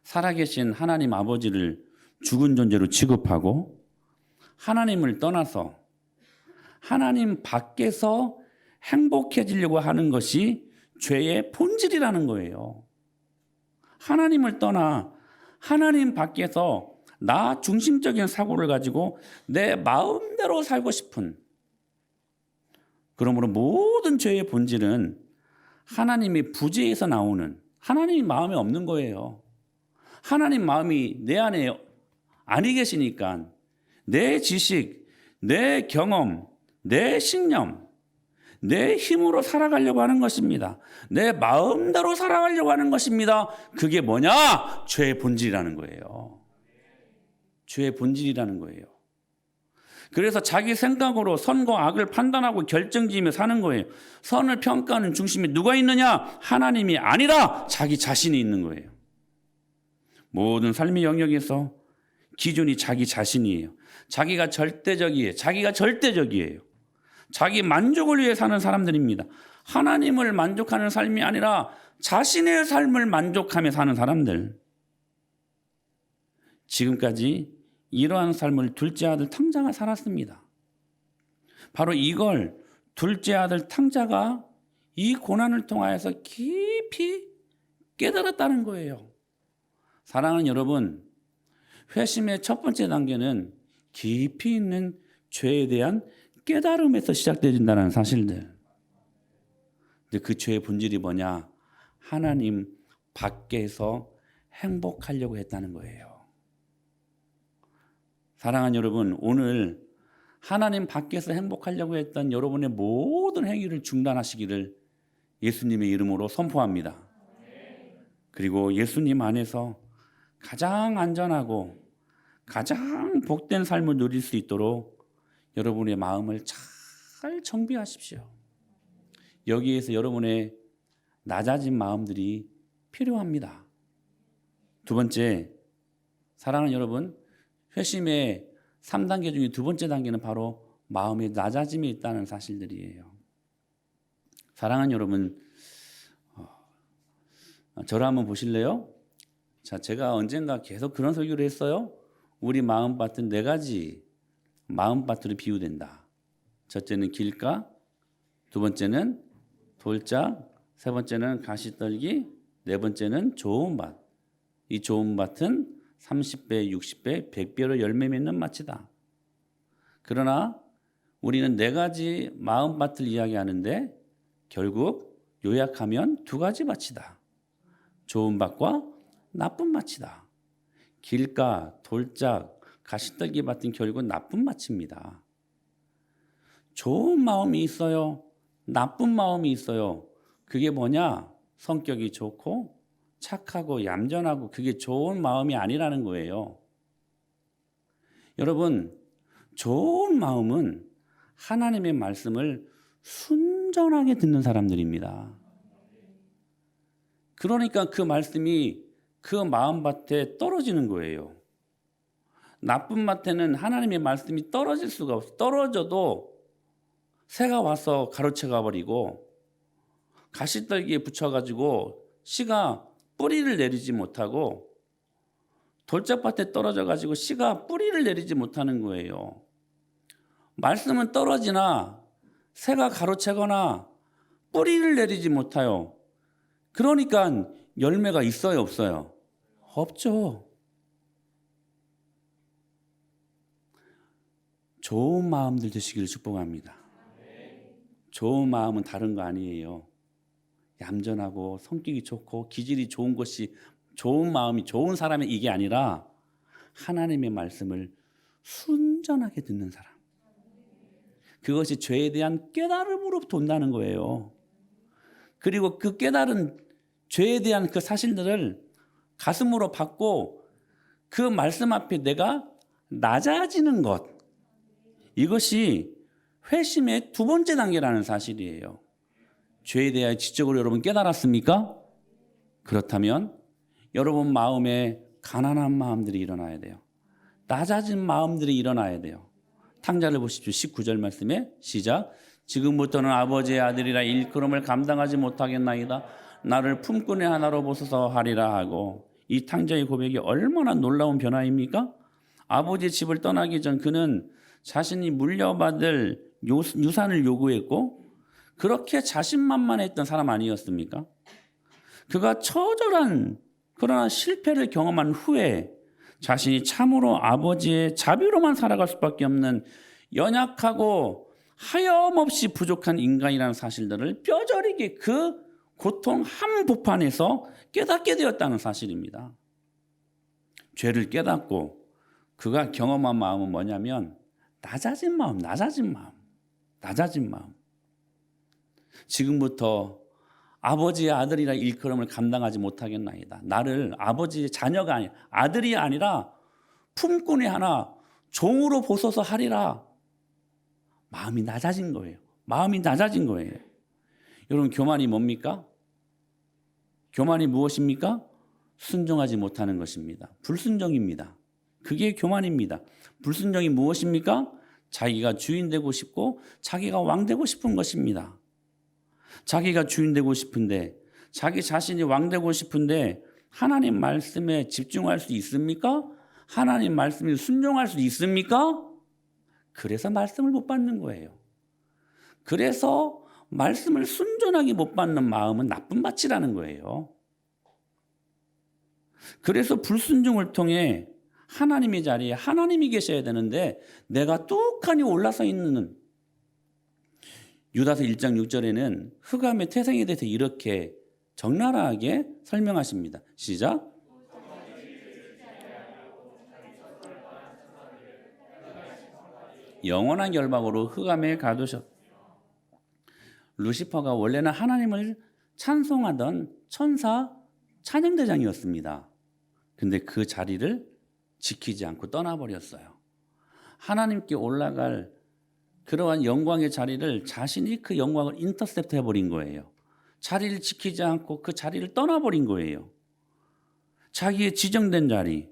살아계신 하나님 아버지를 죽은 존재로 취급하고 하나님을 떠나서 하나님 밖에서 행복해지려고 하는 것이 죄의 본질이라는 거예요. 하나님을 떠나 하나님 밖에서 나 중심적인 사고를 가지고 내 마음대로 살고 싶은, 그러므로 모든 죄의 본질은 하나님의 부재에서 나오는, 하나님 마음에 없는 거예요. 하나님 마음이 내 안에 아니 계시니까 내 지식, 내 경험, 내 신념, 내 힘으로 살아가려고 하는 것입니다. 내 마음대로 살아가려고 하는 것입니다. 그게 뭐냐? 죄의 본질이라는 거예요. 죄의 본질이라는 거예요. 그래서 자기 생각으로 선과 악을 판단하고 결정지으며 사는 거예요. 선을 평가하는 중심에 누가 있느냐? 하나님이 아니라 자기 자신이 있는 거예요. 모든 삶의 영역에서 기준이 자기 자신이에요. 자기가 절대적이에요. 자기가 절대적이에요. 자기 만족을 위해 사는 사람들입니다. 하나님을 만족하는 삶이 아니라 자신의 삶을 만족하며 사는 사람들. 지금까지 이러한 삶을 둘째 아들 탕자가 살았습니다. 바로 이걸 둘째 아들 탕자가 이 고난을 통하여서 깊이 깨달았다는 거예요. 사랑하는 여러분, 회심의 첫 번째 단계는 깊이 있는 죄에 대한 깨달음에서 시작된다는 사실들. 근데 그 죄의 본질이 뭐냐? 하나님 밖에서 행복하려고 했다는 거예요. 사랑하는 여러분, 오늘 하나님 밖에서 행복하려고 했던 여러분의 모든 행위를 중단하시기를 예수님의 이름으로 선포합니다. 그리고 예수님 안에서 가장 안전하고 가장 복된 삶을 누릴 수 있도록 여러분의 마음을 잘 정비하십시오. 여기에서 여러분의 낮아진 마음들이 필요합니다. 두 번째, 사랑하는 여러분, 회심의 3단계 중에 두 번째 단계는 바로 마음의 낮아짐이 있다는 사실들이에요. 사랑하는 여러분, 저를 한번 보실래요? 자, 제가 언젠가 계속 그런 설교를 했어요. 우리 마음밭은 4가지 마음밭으로 비유된다. 첫째는 길가, 두 번째는 돌짝, 세 번째는 가시떨기, 네 번째는 좋은 밭. 이 좋은 밭은 30배, 60배, 100배로 열매 맺는 밭이다. 그러나 우리는 4가지 마음밭을 이야기하는데 결국 요약하면 2가지 밭이다. 좋은 밭과 나쁜 밭이다. 길가, 돌짝, 가시떨기 밭은 결국 나쁜 밭입니다. 좋은 마음이 있어요. 나쁜 마음이 있어요. 그게 뭐냐? 성격이 좋고 착하고 얌전하고 그게 좋은 마음이 아니라는 거예요. 여러분, 좋은 마음은 하나님의 말씀을 순전하게 듣는 사람들입니다. 그러니까 그 말씀이 그 마음밭에 떨어지는 거예요. 나쁜 밭에는 하나님의 말씀이 떨어질 수가 없어. 떨어져도 새가 와서 가로채 가버리고 가시떨기에 붙여가지고 씨가 뿌리를 내리지 못하고 돌짝밭에 떨어져가지고 씨가 뿌리를 내리지 못하는 거예요. 말씀은 떨어지나 새가 가로채거나 뿌리를 내리지 못해요. 그러니까 열매가 있어요, 없어요? 없죠. 좋은 마음들 되시기를 축복합니다. 좋은 마음은 다른 거 아니에요. 얌전하고 성격이 좋고 기질이 좋은 것이 좋은 마음이 좋은 사람이 이게 아니라 하나님의 말씀을 순전하게 듣는 사람. 그것이 죄에 대한 깨달음으로부터 온다는 거예요. 그리고 그 깨달은 죄에 대한 그 사실들을 가슴으로 받고 그 말씀 앞에 내가 낮아지는 것. 이것이 회심의 두 번째 단계라는 사실이에요. 죄에 대하여 지적으로 여러분 깨달았습니까? 그렇다면 여러분 마음에 가난한 마음들이 일어나야 돼요. 낮아진 마음들이 일어나야 돼요. 탕자를 보십시오. 19절 말씀에 시작. 지금부터는 아버지의 아들이라 일컬음을 감당하지 못하겠나이다. 나를 품꾼의 하나로 보소서 하리라 하고, 이 탕자의 고백이 얼마나 놀라운 변화입니까? 아버지의 집을 떠나기 전 그는 자신이 물려받을 유산을 요구했고 그렇게 자신만만했던 사람 아니었습니까? 그가 처절한 그러나 실패를 경험한 후에 자신이 참으로 아버지의 자비로만 살아갈 수밖에 없는 연약하고 하염없이 부족한 인간이라는 사실들을 뼈저리게 그 고통 한복판에서 깨닫게 되었다는 사실입니다. 죄를 깨닫고 그가 경험한 마음은 뭐냐면 낮아진 마음. 지금부터 아버지의 아들이라 일컬음을 감당하지 못하겠나이다. 나를 아버지의 자녀가 아니라 아들이 아니라 품꾼이 하나 종으로 보소서 하리라. 마음이 낮아진 거예요. 여러분, 교만이 뭡니까? 교만이 무엇입니까? 순종하지 못하는 것입니다. 불순종입니다. 그게 교만입니다. 불순종이 무엇입니까? 자기가 주인 되고 싶고 자기가 왕 되고 싶은 것입니다. 자기가 주인 되고 싶은데, 자기 자신이 왕 되고 싶은데 하나님 말씀에 집중할 수 있습니까? 하나님 말씀에 순종할 수 있습니까? 그래서 말씀을 못 받는 거예요. 그래서 말씀을 순전하게 못 받는 마음은 나쁜 밭이라는 거예요. 그래서 불순종을 통해 하나님의 자리에 하나님이 계셔야 되는데 내가 뚝하니 올라서 있는, 유다서 1장 6절에는 흑암의 태생에 대해서 이렇게 적나라하게 설명하십니다. 시작. 영원한 결박으로 흑암에 가두셨. 루시퍼가 원래는 하나님을 찬송하던 천사 찬양대장이었습니다. 근데 그 자리를 지키지 않고 떠나버렸어요. 하나님께 올라갈 그러한 영광의 자리를 자신이 그 영광을 인터셉트 해버린 거예요. 자리를 지키지 않고 그 자리를 떠나버린 거예요. 자기의 지정된 자리,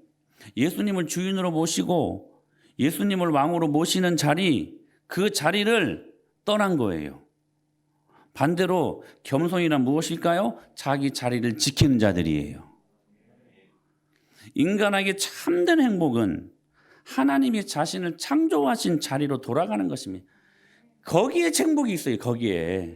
예수님을 주인으로 모시고 예수님을 왕으로 모시는 자리, 그 자리를 떠난 거예요. 반대로 겸손이란 무엇일까요? 자기 자리를 지키는 자들이에요. 인간에게 참된 행복은 하나님이 자신을 창조하신 자리로 돌아가는 것입니다. 거기에 행복이 있어요. 거기에.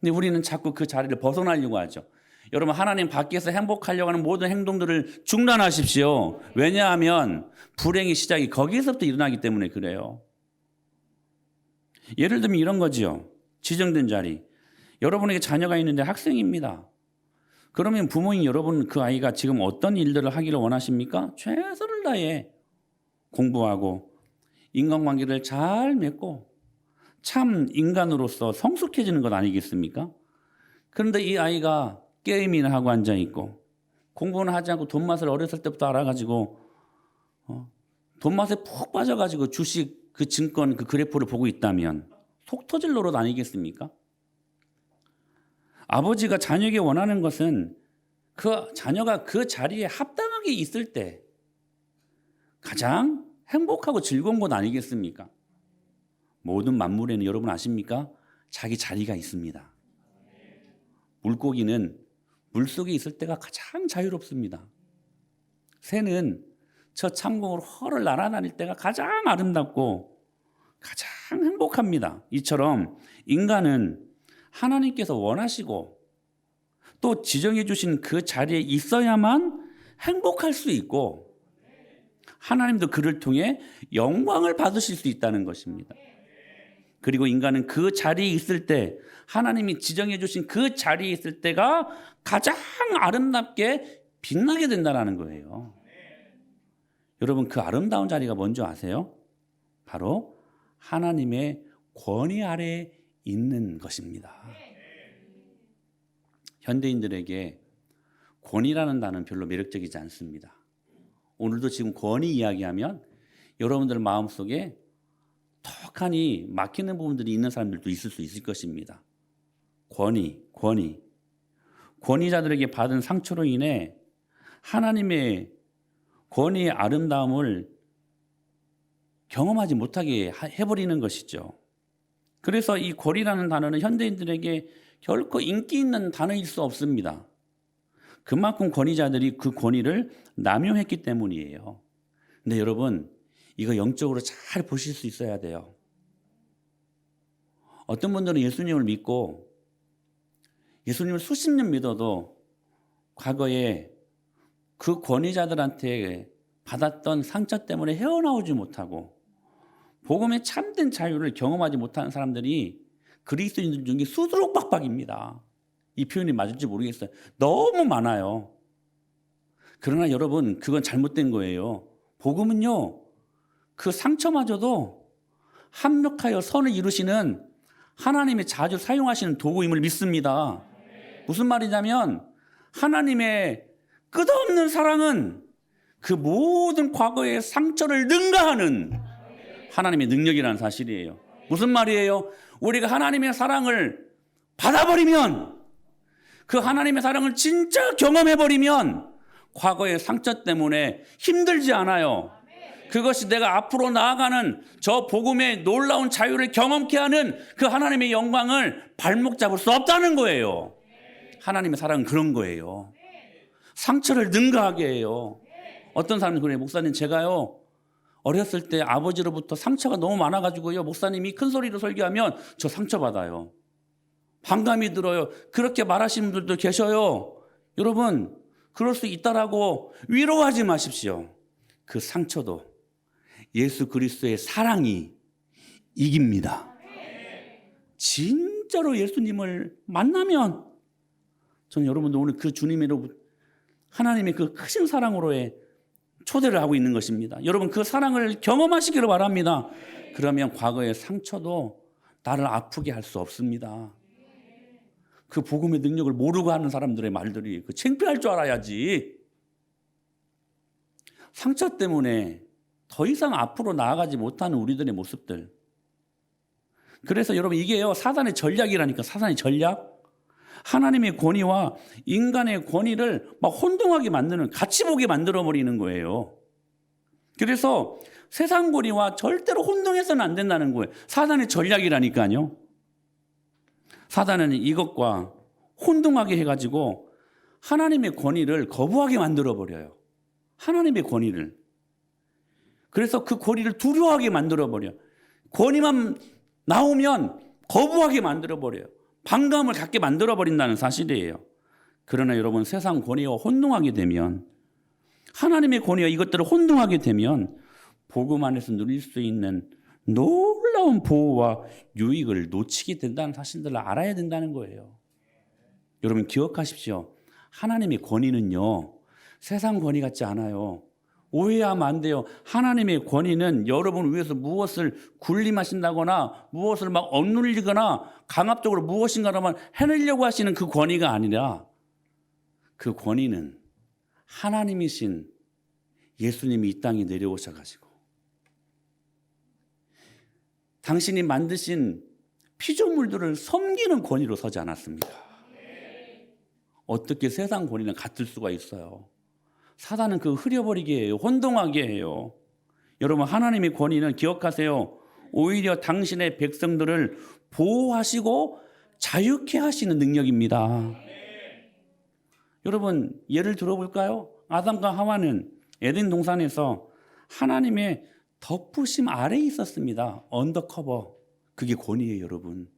근데 우리는 자꾸 그 자리를 벗어나려고 하죠. 여러분, 하나님 밖에서 행복하려고 하는 모든 행동들을 중단하십시오. 왜냐하면 불행의 시작이 거기에서부터 일어나기 때문에 그래요. 예를 들면 이런 거죠. 지정된 자리. 여러분에게 자녀가 있는데 학생입니다. 그러면 부모인 여러분, 그 아이가 지금 어떤 일들을 하기를 원하십니까? 최선을 다해 공부하고 인간관계를 잘 맺고 참 인간으로서 성숙해지는 것 아니겠습니까? 그런데 이 아이가 게임이나 하고 앉아있고 공부는 하지 않고 돈맛을 어렸을 때부터 알아가지고 돈맛에 푹 빠져가지고 주식, 그 증권, 그 그래프를 보고 있다면 속 터질 노릇 아니겠습니까? 아버지가 자녀에게 원하는 것은 그 자녀가 그 자리에 합당하게 있을 때 가장 행복하고 즐거운 것 아니겠습니까? 모든 만물에는 여러분 아십니까? 자기 자리가 있습니다. 물고기는 물속에 있을 때가 가장 자유롭습니다. 새는 저 참공으로 헐을 날아다닐 때가 가장 아름답고 가장 행복합니다. 이처럼 인간은 하나님께서 원하시고 또 지정해 주신 그 자리에 있어야만 행복할 수 있고 하나님도 그를 통해 영광을 받으실 수 있다는 것입니다. 그리고 인간은 그 자리에 있을 때, 하나님이 지정해 주신 그 자리에 있을 때가 가장 아름답게 빛나게 된다는 거예요. 여러분, 그 아름다운 자리가 뭔지 아세요? 바로 하나님의 권위 아래에 있는 것입니다. 현대인들에게 권위라는 단어는 별로 매력적이지 않습니다. 오늘도 지금 권위 이야기하면 여러분들 마음속에 턱하니 막히는 부분들이 있는 사람들도 있을 수 있을 것입니다. 권위자들에게 받은 상처로 인해 하나님의 권위의 아름다움을 경험하지 못하게 해버리는 것이죠. 그래서 이 권위라는 단어는 현대인들에게 결코 인기 있는 단어일 수 없습니다. 그만큼 권위자들이 그 권위를 남용했기 때문이에요. 근데 여러분, 이거 영적으로 잘 보실 수 있어야 돼요. 어떤 분들은 예수님을 믿고 예수님을 수십 년 믿어도 과거에 그 권위자들한테 받았던 상처 때문에 헤어나오지 못하고 복음의 참된 자유를 경험하지 못하는 사람들이 그리스도인들 중에 수두룩박박입니다. 이 표현이 맞을지 모르겠어요. 너무 많아요. 그러나 여러분, 그건 잘못된 거예요. 복음은요, 그 상처마저도 합력하여 선을 이루시는 하나님이 자주 사용하시는 도구임을 믿습니다. 무슨 말이냐면 하나님의 끝없는 사랑은 그 모든 과거의 상처를 능가하는 하나님의 능력이라는 사실이에요. 무슨 말이에요? 우리가 하나님의 사랑을 받아버리면, 그 하나님의 사랑을 진짜 경험해버리면 과거의 상처 때문에 힘들지 않아요. 그것이 내가 앞으로 나아가는 저 복음의 놀라운 자유를 경험케 하는 그 하나님의 영광을 발목 잡을 수 없다는 거예요. 하나님의 사랑은 그런 거예요. 상처를 능가하게 해요. 어떤 사람이 그래요. 목사님, 제가요 어렸을 때 아버지로부터 상처가 너무 많아가지고요, 목사님이 큰 소리로 설교하면 저 상처받아요. 반감이 들어요. 그렇게 말하시는 분들도 계셔요. 여러분, 그럴 수 있다라고 위로하지 마십시오. 그 상처도 예수 그리스도의 사랑이 이깁니다. 진짜로 예수님을 만나면, 저는 여러분도 오늘 그 주님으로 하나님의 그 크신 사랑으로의 초대를 하고 있는 것입니다. 여러분, 그 사랑을 경험하시기를 바랍니다. 그러면 과거의 상처도 나를 아프게 할 수 없습니다. 그 복음의 능력을 모르고 하는 사람들의 말들이 그 창피할 줄 알아야지. 상처 때문에 더 이상 앞으로 나아가지 못하는 우리들의 모습들. 그래서 여러분, 이게요 사단의 전략이라니까. 사단의 전략. 하나님의 권위와 인간의 권위를 막 혼동하게 만드는, 같이 보게 만들어버리는 거예요. 그래서 세상 권위와 절대로 혼동해서는 안 된다는 거예요. 사단의 전략이라니까요. 사단은 이것과 혼동하게 해가지고 하나님의 권위를 거부하게 만들어버려요. 하나님의 권위를. 그래서 그 권위를 두려워하게 만들어버려요. 권위만 나오면 거부하게 만들어버려요. 반감을 갖게 만들어버린다는 사실이에요. 그러나 여러분, 세상 권위와 혼동하게 되면, 하나님의 권위와 이것들을 혼동하게 되면 복음 안에서 누릴 수 있는 놀라운 보호와 유익을 놓치게 된다는 사실들을 알아야 된다는 거예요. 여러분, 기억하십시오. 하나님의 권위는요 세상 권위 같지 않아요. 오해하면 안 돼요. 하나님의 권위는 여러분을 위해서 무엇을 군림하신다거나 무엇을 막 억눌리거나 강압적으로 무엇인가만 해내려고 하시는 그 권위가 아니라, 그 권위는 하나님이신 예수님이 이 땅에 내려오셔가지고 당신이 만드신 피조물들을 섬기는 권위로 서지 않았습니다. 어떻게 세상 권위는 같을 수가 있어요? 사단은 그 흐려버리게 해요. 혼동하게 해요. 여러분, 하나님의 권위는 기억하세요. 오히려 당신의 백성들을 보호하시고 자유케 하시는 능력입니다. 여러분, 예를 들어볼까요? 아담과 하와는 에덴 동산에서 하나님의 덮으심 아래에 있었습니다. 언더커버. 그게 권위예요, 여러분.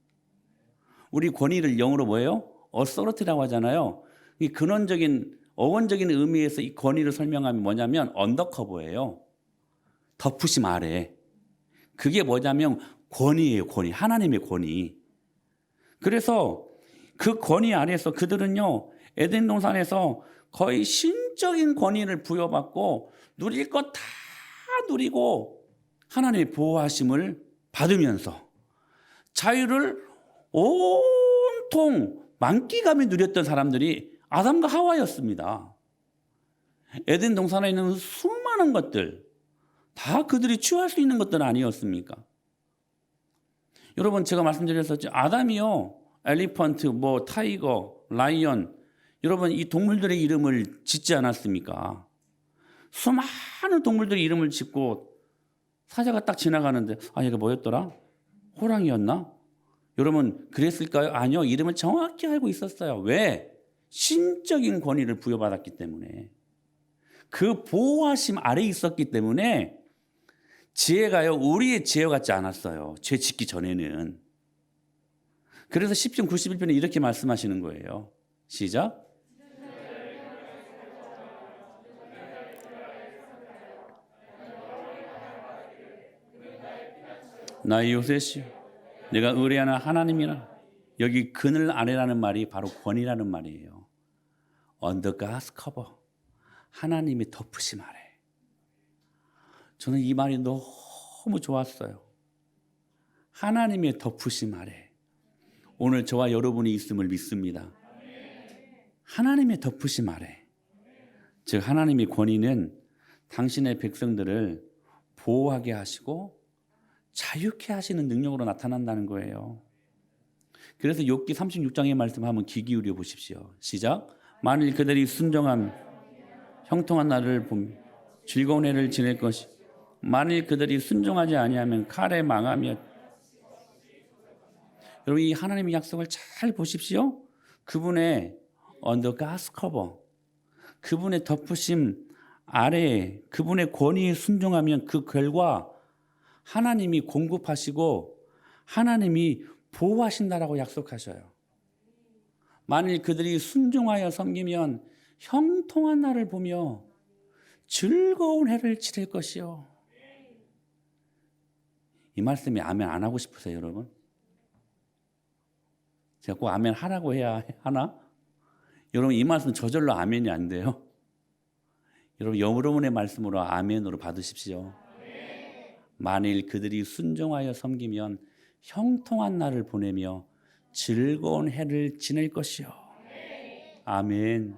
우리 권위를 영어로 뭐예요? 어서리티라고 하잖아요. 이 근원적인 어원적인 의미에서 이 권위를 설명하면 뭐냐면 언더커버예요. 덮으심 아래. 그게 뭐냐면 권위예요, 권위. 하나님의 권위. 그래서 그 권위 아래에서 그들은요 에덴 동산에서 거의 신적인 권위를 부여받고 누릴 것 다 누리고 하나님의 보호하심을 받으면서 자유를 온통 만끽하며 누렸던 사람들이 아담과 하와였습니다. 에덴 동산에 있는 수많은 것들 다 그들이 취할 수 있는 것들 아니었습니까? 여러분, 제가 말씀드렸었죠. 아담이요 엘리펀트, 타이거, 라이언, 여러분 이 동물들의 이름을 짓지 않았습니까? 수많은 동물들의 이름을 짓고 사자가 딱 지나가는데 얘가 뭐였더라? 호랑이였나? 여러분 그랬을까요? 아니요. 이름을 정확히 알고 있었어요. 왜? 신적인 권위를 부여받았기 때문에, 그 보호하심 아래에 있었기 때문에 지혜가요 우리의 지혜 같지 않았어요. 죄 짓기 전에는. 그래서 시편 91편에 이렇게 말씀하시는 거예요. 시작. 나의 요새시여, 내가 의뢰하는 하나님이라. 여기 그늘 아래라는 말이 바로 권위라는 말이에요. Under God's cover. 하나님이 덮으심 아래. 저는 이 말이 너무 좋았어요. 하나님의 덮으심 아래. 오늘 저와 여러분이 있음을 믿습니다. 하나님의 덮으심 아래. 즉 하나님의 권위는 당신의 백성들을 보호하게 하시고 자유케 하시는 능력으로 나타난다는 거예요. 그래서 욥기 36장의 말씀 한번 귀 기울여 보십시오. 시작. 만일 그들이 순종한 형통한 날을 보며 즐거운 해를 지낼 것이 만일 그들이 순종하지 아니하면 칼에 망하며. 여러분 이 하나님의 약속을 잘 보십시오. 그분의 under God's cover, 그분의 덮으심 아래에 그분의 권위에 순종하면 그 결과 하나님이 공급하시고 하나님이 보호하신다라고 약속하셔요. 만일 그들이 순종하여 섬기면 형통한 날을 보며 즐거운 해를 지낼 것이요. 이 말씀에 아멘 안 하고 싶으세요, 여러분? 제가 꼭 아멘 하라고 해야 하나? 여러분 이 말씀 저절로 아멘이 안 돼요. 여러분 여러분의 말씀으로 아멘으로 받으십시오. 만일 그들이 순종하여 섬기면 형통한 날을 보내며 즐거운 해를 지낼 것이요. 아멘.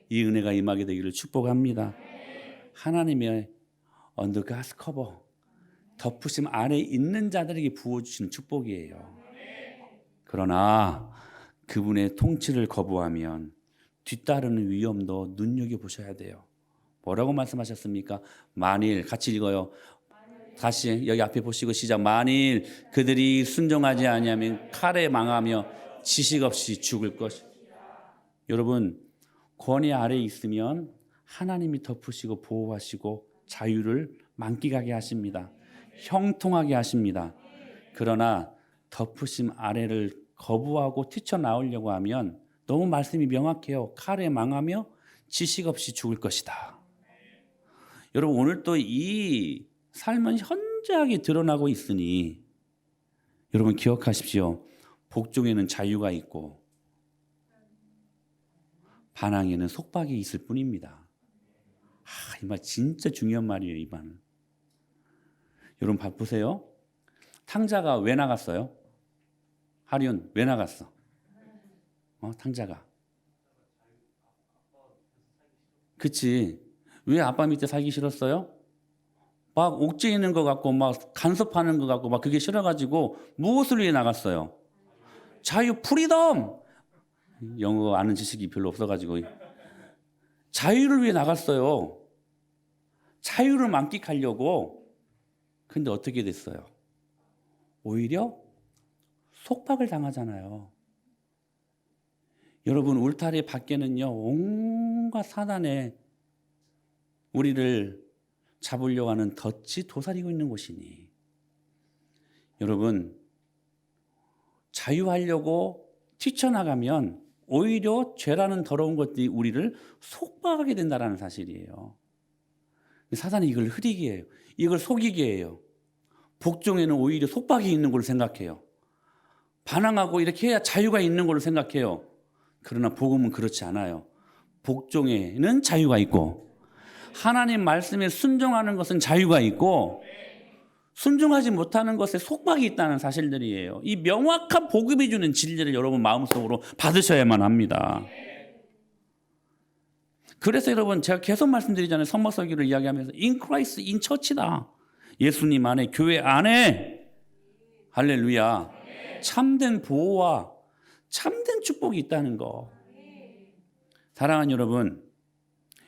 이 은혜가 임하게 되기를 축복합니다. 하나님의 under God's cover, 덮으심 아래에 있는 자들에게 부어주시는 축복이에요. 그러나 그분의 통치를 거부하면 뒤따르는 위험도 눈여겨보셔야 돼요. 뭐라고 말씀하셨습니까? 만일, 같이 읽어요. 다시 여기 앞에 보시고 시작. 만일 그들이 순종하지 아니하면 칼에 망하며 지식 없이 죽을 것이다. 여러분 권위 아래에 있으면 하나님이 덮으시고 보호하시고 자유를 만끽하게 하십니다. 형통하게 하십니다. 그러나 덮으심 아래를 거부하고 뛰쳐나오려고 하면 너무 말씀이 명확해요. 칼에 망하며 지식 없이 죽을 것이다. 여러분 오늘 또 이 삶은 현저하게 드러나고 있으니 여러분 기억하십시오. 복종에는 자유가 있고 반항에는 속박이 있을 뿐입니다. 이 말 진짜 중요한 말이에요. 이 말은. 여러분 바쁘세요? 탕자가 왜 나갔어요? 하리온 왜 나갔어? 탕자가. 그치. 왜 아빠 밑에 살기 싫었어요? 막 옥죄 있는 것 같고 막 간섭하는 것 같고 막 그게 싫어가지고 무엇을 위해 나갔어요? 자유, 프리덤. 영어 아는 지식이 별로 없어가지고 자유를 위해 나갔어요. 자유를 만끽하려고. 근데 어떻게 됐어요? 오히려 속박을 당하잖아요. 여러분 울타리 밖에는요 온갖 사단에 우리를 잡으려고 하는 덫이 도사리고 있는 곳이니 여러분 자유하려고 뛰쳐나가면 오히려 죄라는 더러운 것들이 우리를 속박하게 된다는 사실이에요. 사단이 이걸 흐리게 해요. 이걸 속이게 해요. 복종에는 오히려 속박이 있는 걸로 생각해요. 반항하고 이렇게 해야 자유가 있는 걸로 생각해요. 그러나 복음은 그렇지 않아요. 복종에는 자유가 있고 하나님 말씀에 순종하는 것은 자유가 있고 순종하지 못하는 것에 속박이 있다는 사실들이에요. 이 명확한 복음이 주는 진리를 여러분 마음속으로 받으셔야만 합니다. 그래서 여러분 제가 계속 말씀드리잖아요. 성막설교를 이야기하면서 in Christ, in church다. 예수님 안에, 교회 안에 할렐루야 참된 보호와 참된 축복이 있다는 거. 사랑하는 여러분,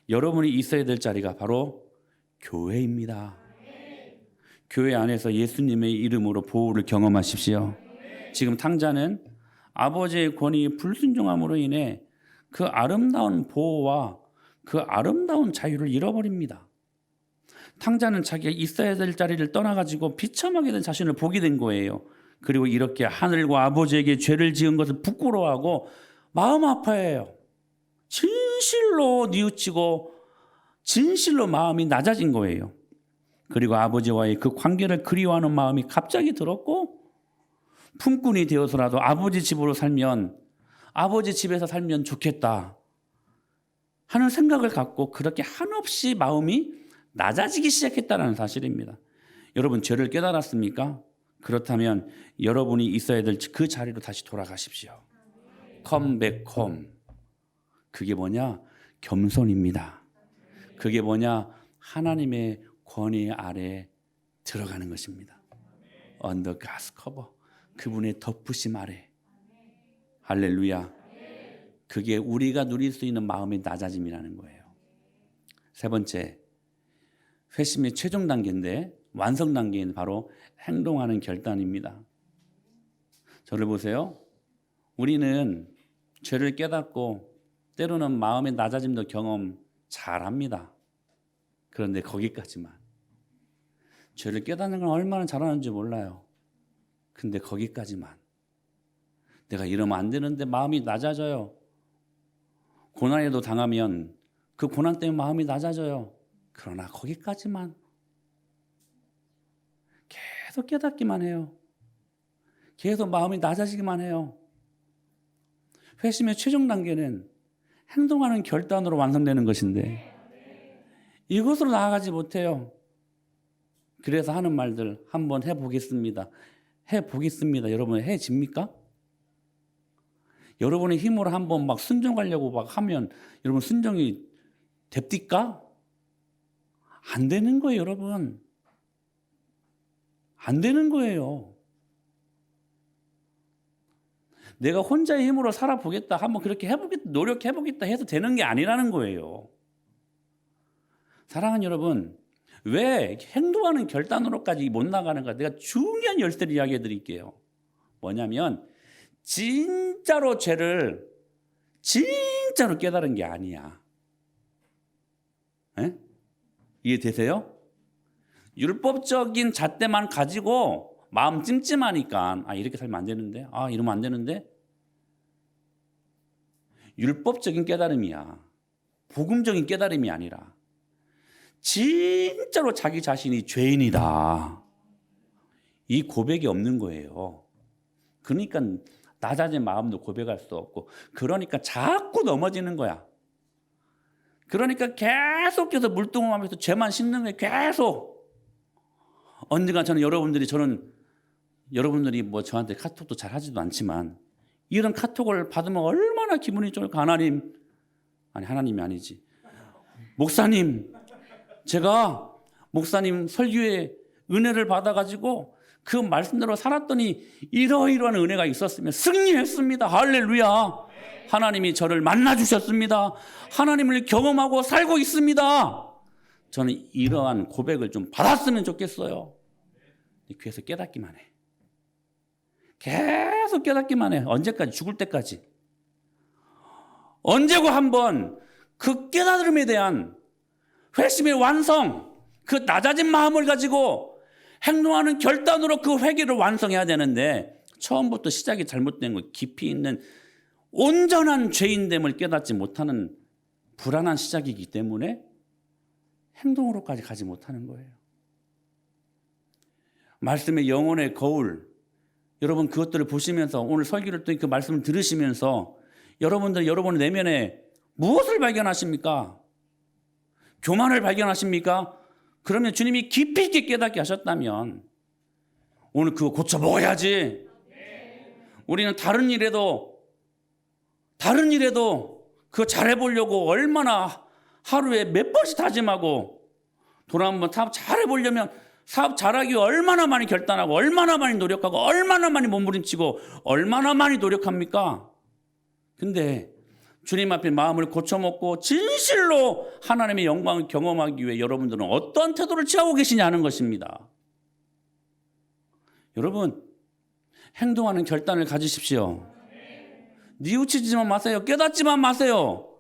여러분이 있어야 될 자리가 바로 교회입니다. 교회 안에서 예수님의 이름으로 보호를 경험하십시오. 지금 탕자는 아버지의 권위에 불순종함으로 인해 그 아름다운 보호와 그 아름다운 자유를 잃어버립니다. 탕자는 자기가 있어야 될 자리를 떠나가지고 비참하게 된 자신을 보게 된 거예요. 그리고 이렇게 하늘과 아버지에게 죄를 지은 것을 부끄러워하고 마음 아파해요. 진실로 뉘우치고 진실로 마음이 낮아진 거예요. 그리고 아버지와의 그 관계를 그리워하는 마음이 갑자기 들었고 품꾼이 되어서라도 아버지 집으로 살면, 아버지 집에서 살면 좋겠다 하는 생각을 갖고 그렇게 한없이 마음이 낮아지기 시작했다는 사실입니다. 여러분, 죄를 깨달았습니까? 그렇다면 여러분이 있어야 될 그 자리로 다시 돌아가십시오. Come back home. 그게 뭐냐? 겸손입니다. 그게 뭐냐? 하나님의 권위 아래 들어가는 것입니다. Under God's cover. 그분의 덮으심 아래. 할렐루야. 그게 우리가 누릴 수 있는 마음의 낮아짐이라는 거예요. 세 번째, 회심의 최종 단계인데 완성 단계는 바로 행동하는 결단입니다. 저를 보세요. 우리는 죄를 깨닫고 때로는 마음의 낮아짐도 경험 잘합니다. 그런데 거기까지만. 죄를 깨닫는 건 얼마나 잘하는지 몰라요. 근데 거기까지만. 내가 이러면 안 되는데 마음이 낮아져요. 고난에도 당하면 그 고난 때문에 마음이 낮아져요. 그러나 거기까지만. 계속 깨닫기만 해요. 계속 마음이 낮아지기만 해요. 회심의 최종 단계는 행동하는 결단으로 완성되는 것인데 이것으로 나아가지 못해요. 그래서 하는 말들 한번 해보겠습니다. 해보겠습니다. 여러분 해집니까? 여러분의 힘으로 한번 막 순종하려고 막 하면 여러분 순종이 됩니까? 안 되는 거예요, 여러분. 안 되는 거예요. 내가 혼자의 힘으로 살아보겠다, 한번 그렇게 해보겠다, 노력해보겠다 해서 되는 게 아니라는 거예요. 사랑하는 여러분, 왜 행동하는 결단으로까지 못 나가는가? 내가 중요한 열쇠를 이야기해 드릴게요. 뭐냐면 진짜로 죄를 진짜로 깨달은 게 아니야. 에? 이해되세요? 율법적인 잣대만 가지고 마음 찜찜하니까 이렇게 살면 안 되는데, 이러면 안 되는데. 율법적인 깨달음이야. 복음적인 깨달음이 아니라 진짜로 자기 자신이 죄인이다. 이 고백이 없는 거예요. 그러니까 낮아진 마음도 고백할 수 없고, 그러니까 자꾸 넘어지는 거야. 그러니까 계속해서 물뚱하면서 죄만 씻는 거예요. 계속. 언젠가 저는 여러분들이 뭐 저한테 카톡도 잘 하지도 않지만 이런 카톡을 받으면 얼마나 기분이 좋을까. 하나님이 아니지. 목사님, 제가 목사님 설교에 은혜를 받아가지고 그 말씀대로 살았더니 이러이러한 은혜가 있었으면 승리했습니다. 할렐루야. 하나님이 저를 만나주셨습니다. 하나님을 경험하고 살고 있습니다. 저는 이러한 고백을 좀 받았으면 좋겠어요. 귀에서 깨닫기만 해. 계속 깨닫기만 해. 언제까지? 죽을 때까지. 언제고 한번 그 깨달음에 대한 회심의 완성, 그 낮아진 마음을 가지고 행동하는 결단으로 그 회개를 완성해야 되는데, 처음부터 시작이 잘못된 거, 깊이 있는 온전한 죄인됨을 깨닫지 못하는 불안한 시작이기 때문에 행동으로까지 가지 못하는 거예요. 말씀의 영혼의 거울, 여러분 그것들을 보시면서 오늘 설교를 또 그 말씀을 들으시면서 여러분의 내면에 무엇을 발견하십니까? 교만을 발견하십니까? 그러면 주님이 깊이 있게 깨닫게 하셨다면 오늘 그거 고쳐 먹어야지. 우리는 다른 일에도 그거 잘해보려고 얼마나 하루에 몇 번씩 다짐하고, 돌아 한번 사업 잘해보려면 사업 잘하기 얼마나 많이 결단하고 얼마나 많이 노력하고 얼마나 많이 몸부림치고 얼마나 많이 노력합니까? 근데 주님 앞에 마음을 고쳐먹고 진실로 하나님의 영광을 경험하기 위해 여러분들은 어떠한 태도를 취하고 계시냐는 것입니다. 여러분, 행동하는 결단을 가지십시오. 뉘우치지만 마세요. 깨닫지만 마세요.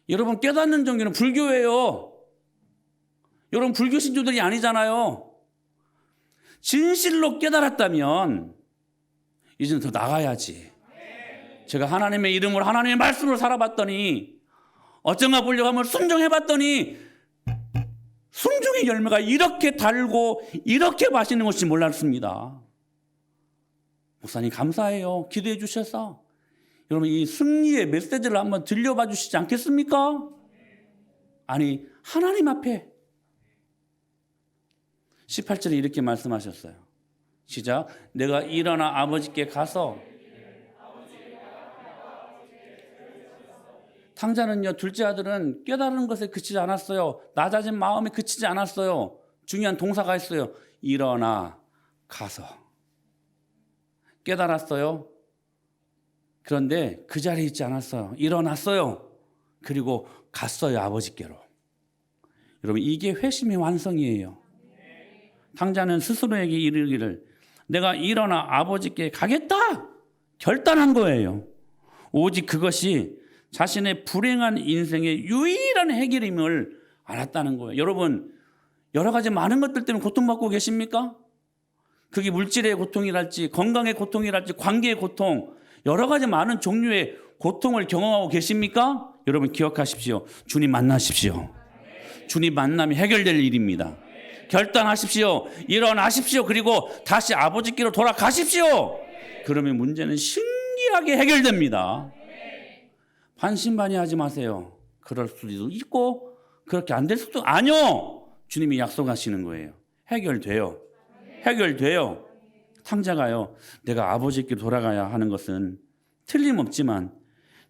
여러분, 깨닫는 종교는 불교예요. 여러분, 불교 신조들이 아니잖아요. 진실로 깨달았다면 이제는 더 나가야지. 제가 하나님의 이름으로 하나님의 말씀으로 살아봤더니, 어쩐가 보려고 하면 순종해봤더니 순종의 열매가 이렇게 달고 이렇게 맛있는 것인지 몰랐습니다. 목사님 감사해요. 기도해 주셔서. 여러분 이 승리의 메시지를 한번 들려봐 주시지 않겠습니까? 아니 하나님 앞에 18절에 이렇게 말씀하셨어요. 시작. 내가 일어나 아버지께 가서. 탕자는요, 둘째 아들은 깨달은 것에 그치지 않았어요. 낮아진 마음에 그치지 않았어요. 중요한 동사가 있어요. 일어나 가서. 깨달았어요. 그런데 그 자리에 있지 않았어요. 일어났어요. 그리고 갔어요, 아버지께로. 여러분, 이게 회심의 완성이에요. 탕자는 스스로에게 이르기를 내가 일어나 아버지께 가겠다! 결단한 거예요. 오직 그것이 자신의 불행한 인생의 유일한 해결임을 알았다는 거예요. 여러분, 여러 가지 많은 것들 때문에 고통받고 계십니까? 그게 물질의 고통이랄지 건강의 고통이랄지 관계의 고통, 여러 가지 많은 종류의 고통을 경험하고 계십니까? 여러분 기억하십시오. 주님 만나십시오. 주님 만남이 해결될 일입니다. 결단하십시오. 일어나십시오. 그리고 다시 아버지께로 돌아가십시오. 그러면 문제는 신기하게 해결됩니다. 반신반의하지 마세요. 그럴 수도 있고 그렇게 안 될 수도 아니요. 주님이 약속하시는 거예요. 해결돼요. 해결돼요. 탕자가요. 내가 아버지께 돌아가야 하는 것은 틀림없지만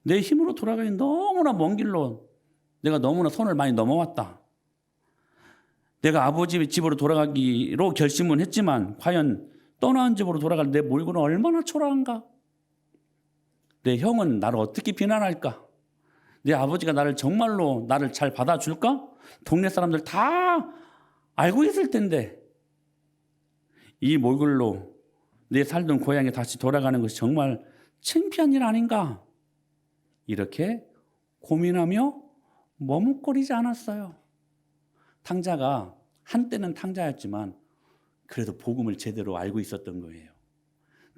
내 힘으로 돌아가기 너무나 먼 길로 내가 너무나 선을 많이 넘어왔다. 내가 아버지 집으로 돌아가기로 결심은 했지만 과연 떠나온 집으로 돌아갈 내 몰골은 얼마나 초라한가? 내 형은 나를 어떻게 비난할까? 내 아버지가 정말로 나를 잘 받아줄까? 동네 사람들 다 알고 있을 텐데 이 몰골로 내 살던 고향에 다시 돌아가는 것이 정말 창피한 일 아닌가? 이렇게 고민하며 머뭇거리지 않았어요. 탕자가 한때는 탕자였지만 그래도 복음을 제대로 알고 있었던 거예요.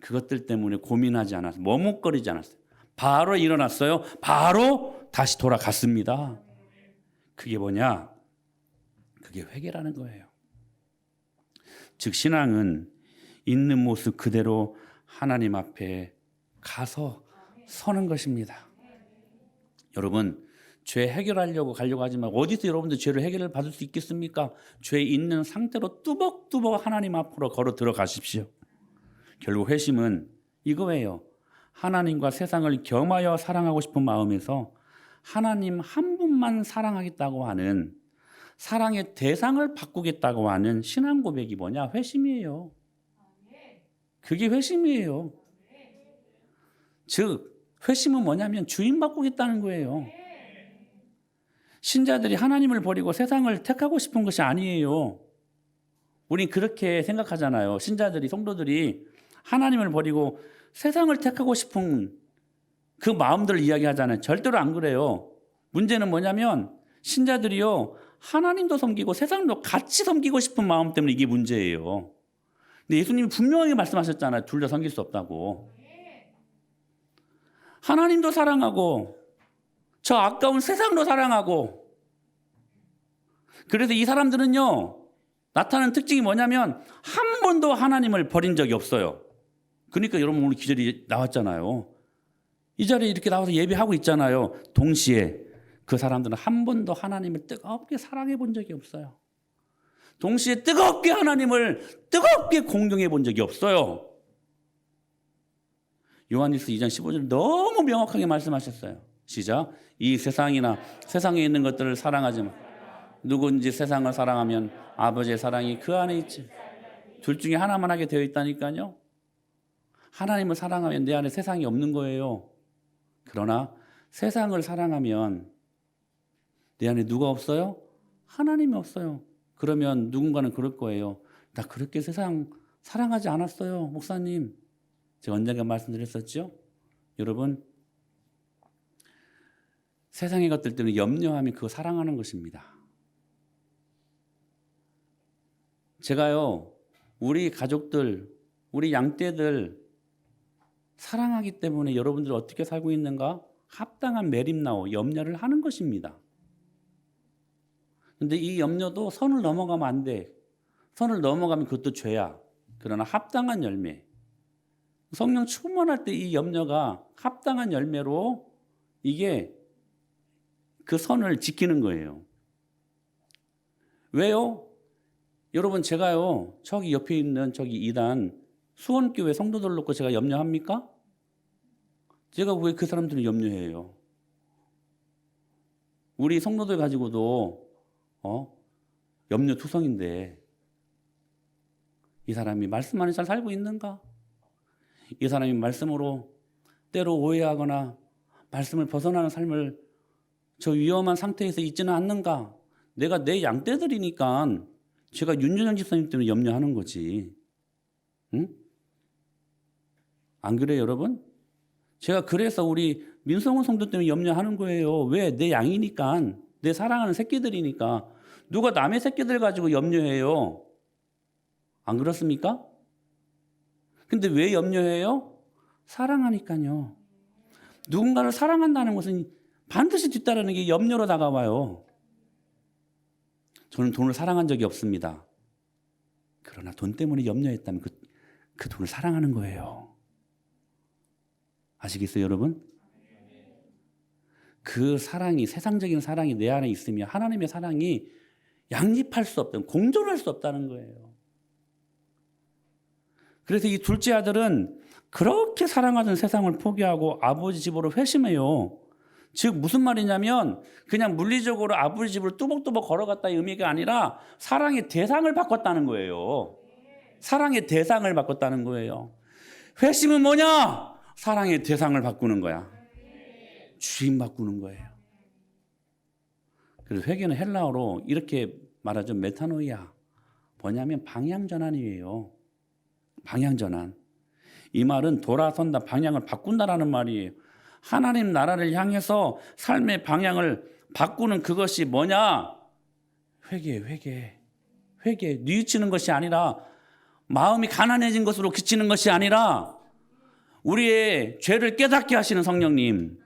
그것들 때문에 고민하지 않았어요. 머뭇거리지 않았어요. 바로 일어났어요. 바로 다시 돌아갔습니다. 그게 뭐냐? 그게 회개라는 거예요. 즉 신앙은 있는 모습 그대로 하나님 앞에 가서 서는 것입니다. 여러분, 죄 해결하려고 가려고 하지만 어디서 여러분들 죄를 해결을 받을 수 있겠습니까? 죄 있는 상태로 뚜벅뚜벅 하나님 앞으로 걸어 들어가십시오. 결국 회심은 이거예요. 하나님과 세상을 겸하여 사랑하고 싶은 마음에서 하나님 한 분만 사랑하겠다고 하는 사랑의 대상을 바꾸겠다고 하는 신앙 고백이 뭐냐? 회심이에요. 그게 회심이에요. 즉 회심은 뭐냐면 주인 바꾸겠다는 거예요. 신자들이 하나님을 버리고 세상을 택하고 싶은 것이 아니에요. 우린 그렇게 생각하잖아요. 신자들이, 성도들이 하나님을 버리고 세상을 택하고 싶은 그 마음들을 이야기하잖아요. 절대로 안 그래요. 문제는 뭐냐면 신자들이요, 하나님도 섬기고 세상도 같이 섬기고 싶은 마음 때문에 이게 문제예요. 근데 예수님이 분명하게 말씀하셨잖아요. 둘 다 섬길 수 없다고. 하나님도 사랑하고 저 아까운 세상도 사랑하고. 그래서 이 사람들은요, 나타나는 특징이 뭐냐면 한 번도 하나님을 버린 적이 없어요. 그러니까 여러분 오늘 기절이 나왔잖아요. 이 자리에 이렇게 나와서 예배하고 있잖아요. 동시에 그 사람들은 한 번도 하나님을 뜨겁게 사랑해 본 적이 없어요. 동시에 뜨겁게 하나님을 뜨겁게 공경해 본 적이 없어요. 요한일서 2장 15절 너무 명확하게 말씀하셨어요. 시작. 이 세상이나 세상에 있는 것들을 사랑하지 마. 누군지 세상을 사랑하면 아버지의 사랑이 그 안에 있지. 둘 중에 하나만 하게 되어 있다니까요. 하나님을 사랑하면 내 안에 세상이 없는 거예요. 그러나 세상을 사랑하면 내 안에 누가 없어요? 하나님이 없어요. 그러면 누군가는 그럴 거예요. 나 그렇게 세상 사랑하지 않았어요, 목사님. 제가 언젠가 말씀드렸었죠. 여러분, 세상의 것들 때문에 염려하면 그거 사랑하는 것입니다. 제가요, 우리 가족들, 우리 양떼들 사랑하기 때문에 여러분들 어떻게 살고 있는가? 합당한 매립나오, 염려를 하는 것입니다. 근데 이 염려도 선을 넘어가면 안 돼. 선을 넘어가면 그것도 죄야. 그러나 합당한 열매. 성령 충만할 때 이 염려가 합당한 열매로 이게 그 선을 지키는 거예요. 왜요? 여러분 제가요 저기 옆에 있는 저기 2단 수원교회 성도들 놓고 제가 염려합니까? 제가 왜 그 사람들을 염려해요? 우리 성도들 가지고도 염려투성인데 이 사람이 말씀 안에 잘 살고 있는가? 이 사람이 말씀으로 때로 오해하거나 말씀을 벗어나는 삶을 저 위험한 상태에서 있지는 않는가? 내가 내 양떼들이니까 제가 윤준영 집사님 때문에 염려하는 거지. 응? 안 그래요, 여러분? 제가 그래서 우리 민성훈 성도 때문에 염려하는 거예요. 왜? 내 양이니까. 내 사랑하는 새끼들이니까. 누가 남의 새끼들 가지고 염려해요? 안 그렇습니까? 근데 왜 염려해요? 사랑하니까요. 누군가를 사랑한다는 것은 반드시 뒤따르는 게 염려로 다가와요. 저는 돈을 사랑한 적이 없습니다. 그러나 돈 때문에 염려했다면 그 돈을 사랑하는 거예요. 아시겠어요, 여러분? 그 사랑이, 세상적인 사랑이 내 안에 있으면 하나님의 사랑이 양립할 수 없다는, 공존할 수 없다는 거예요. 그래서 이 둘째 아들은 그렇게 사랑하던 세상을 포기하고 아버지 집으로 회심해요. 즉 무슨 말이냐면 그냥 물리적으로 아버지 집으로 뚜벅뚜벅 걸어갔다의 의미가 아니라 사랑의 대상을 바꿨다는 거예요. 사랑의 대상을 바꿨다는 거예요. 회심은 뭐냐? 사랑의 대상을 바꾸는 거야. 주인 바꾸는 거예요. 그래서 회개는 헬라어로 이렇게 말하죠. 메타노이아. 뭐냐면 방향전환이에요. 방향전환. 이 말은 돌아선다, 방향을 바꾼다라는 말이에요. 하나님 나라를 향해서 삶의 방향을 바꾸는 그것이 뭐냐? 회개. 뉘우치는 것이 아니라 마음이 가난해진 것으로 그치는 것이 아니라 우리의 죄를 깨닫게 하시는 성령님.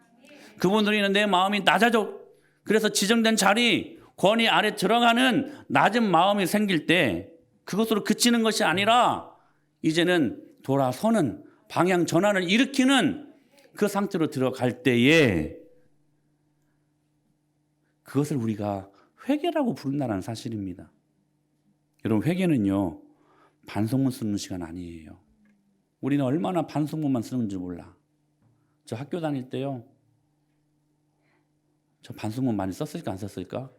그분들이는 내 마음이 낮아져. 그래서 지정된 자리, 권위 아래 들어가는 낮은 마음이 생길 때 그것으로 그치는 것이 아니라 이제는 돌아서는 방향 전환을 일으키는 그 상태로 들어갈 때에 그것을 우리가 회개라고 부른다는 사실입니다. 여러분 회개는요 반성문 쓰는 시간 아니에요. 우리는 얼마나 반성문만 쓰는 줄 몰라. 저 학교 다닐 때요 저 반성문 많이 썼을까 안 썼을까?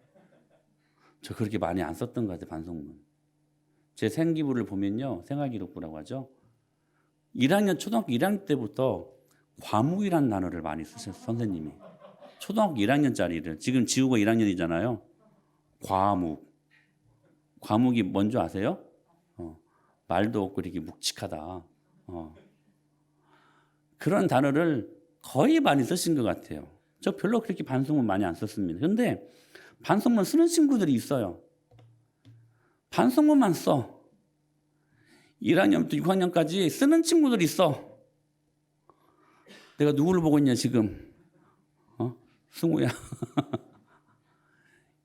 저 그렇게 많이 안 썼던 것 같아요. 반성문. 제 생기부를 보면요 생활기록부라고 하죠. 1학년 초등학교 1학년 때부터 과묵이라는 단어를 많이 쓰셨어요. 선생님이. 초등학교 1학년짜리를. 지금 지우가 1학년이잖아요. 과묵이 뭔지 아세요? 말도 없고 이렇게 묵직하다. 그런 단어를 거의 많이 쓰신 것 같아요. 저 별로 그렇게 반성문 많이 안 썼습니다. 그런데 반성문 쓰는 친구들이 있어요. 반성문만 써. 1학년부터 6학년까지 쓰는 친구들이 있어. 내가 누구를 보고 있냐 지금? 승우야.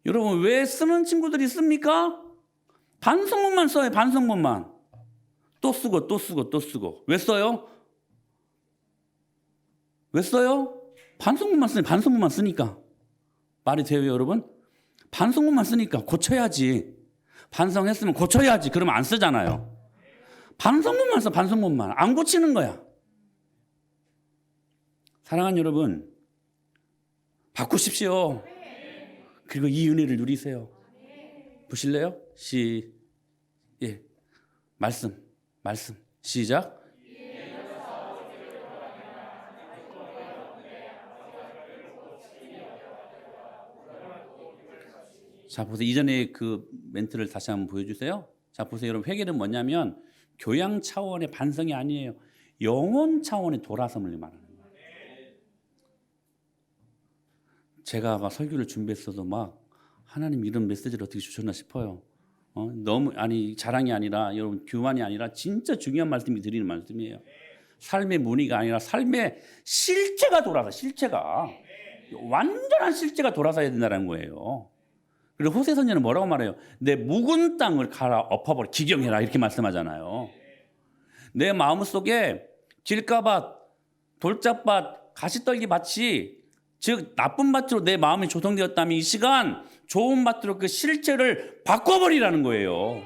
여러분 왜 쓰는 친구들이 있습니까? 반성문만 써요. 반성문만. 또 쓰고. 왜 써요? 왜 써요? 반성문만 쓰니까. 말이 돼요, 여러분? 반성문만 쓰니까 고쳐야지. 반성했으면 고쳐야지. 그러면 안 쓰잖아요. 반성문만 써, 반성문만. 안 고치는 거야. 사랑하는 여러분, 바꾸십시오. 그리고 이 은혜를 누리세요. 보실래요? 말씀. 시작. 자, 보세요. 이전에 그 멘트를 다시 한번 보여주세요. 자, 보세요. 여러분, 회개는 뭐냐면 교양 차원의 반성이 아니에요. 영혼 차원의 돌아섬을 말하는 거예요. 제가 막 설교를 준비했어도 막 하나님 이런 메시지를 어떻게 주셨나 싶어요. 너무 자랑이 아니라 여러분 교만이 아니라 진짜 중요한 말씀이 드리는 말씀이에요. 삶의 문의가 아니라 삶의 실체가 돌아서 실체가 완전한 실체가 돌아서야 된다는 거예요. 그리고 호세 선지자는 뭐라고 말해요? 내 묵은 땅을 갈아 엎어버려 기경해라 이렇게 말씀하잖아요. 내 마음속에 길가밭, 돌짝밭, 가시떨기밭이 즉 나쁜 밭으로 내 마음이 조성되었다면 이 시간 좋은 밭으로 그 실체를 바꿔버리라는 거예요.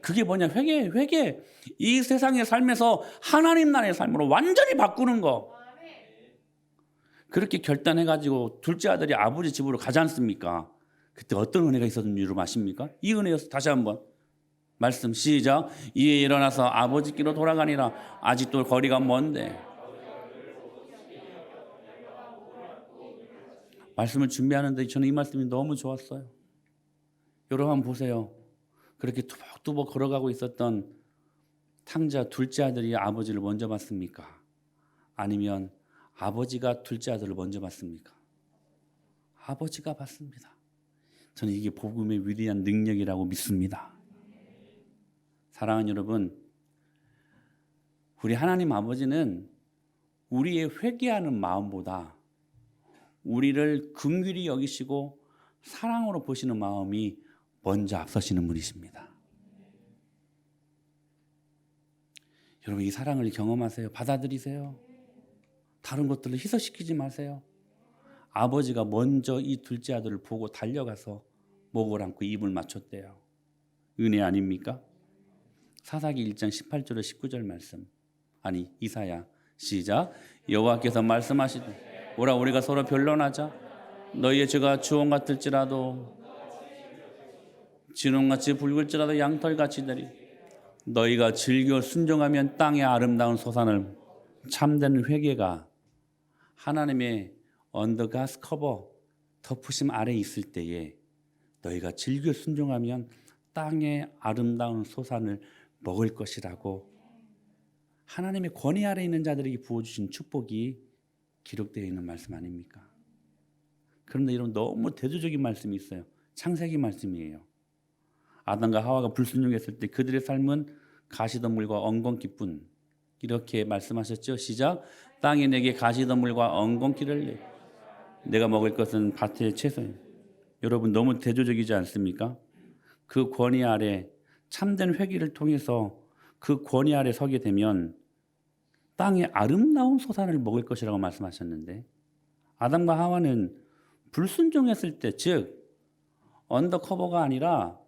그게 뭐냐? 회개. 이 세상의 삶에서 하나님 나라의 삶으로 완전히 바꾸는 거. 그렇게 결단해가지고 둘째 아들이 아버지 집으로 가지 않습니까? 그때 어떤 은혜가 있었는 줄 아십니까? 이 은혜였어. 다시 한번 말씀 시작. 이에 일어나서 아버지께로 돌아가니라. 아직도 거리가 먼데. 말씀을 준비하는데 저는 이 말씀이 너무 좋았어요. 여러분 한번 보세요. 그렇게 투벅투벅 걸어가고 있었던 탕자 둘째 아들이 아버지를 먼저 봤습니까? 아니면 아버지가 둘째 아들을 먼저 봤습니까? 아버지가 봤습니다. 저는 이게 복음의 위대한 능력이라고 믿습니다. 사랑하는 여러분, 우리 하나님 아버지는 우리의 회개하는 마음보다 우리를 긍휼히 여기시고 사랑으로 보시는 마음이 먼저 앞서시는 분이십니다. 여러분 이 사랑을 경험하세요. 받아들이세요. 다른 것들을 희석시키지 마세요. 아버지가 먼저 이 둘째 아들을 보고 달려가서 목을 안고 입을 맞췄대요. 은혜 아닙니까? 사사기 1장 18절에 19절 말씀. 아니 이사야 시작. 여호와께서 말씀하시되 오라 우리가 서로 변론하자. 너희의 죄가 주홍 같을지라도 진홍같이 붉을지라도 양털같이 되리. 너희가 즐겨 순종하면 땅의 아름다운 소산을. 참된 회개가 하나님의 언더가스 커버 덮으심 아래 있을 때에 너희가 즐겨 순종하면 땅의 아름다운 소산을 먹을 것이라고 하나님의 권위 아래 있는 자들에게 부어주신 축복이 기록되어 있는 말씀 아닙니까? 그런데 이런 너무 대조적인 말씀이 있어요. 창세기 말씀이에요. 아담과 하와가 불순종했을 때 그들의 삶은 가시덤불과 엉겅퀴뿐. 이렇게 말씀하셨죠. 시작. 땅이 내게 가시덤불과 엉겅퀴를 내. 내가 먹을 것은 밭의 채소예요. 여러분 너무 대조적이지 않습니까? 그 권위 아래 참된 회개를 통해서 그 권위 아래 서게 되면 땅의 아름다운 소산을 먹을 것이라고 말씀하셨는데 아담과 하와는 불순종했을 때 즉 언더커버가 아니라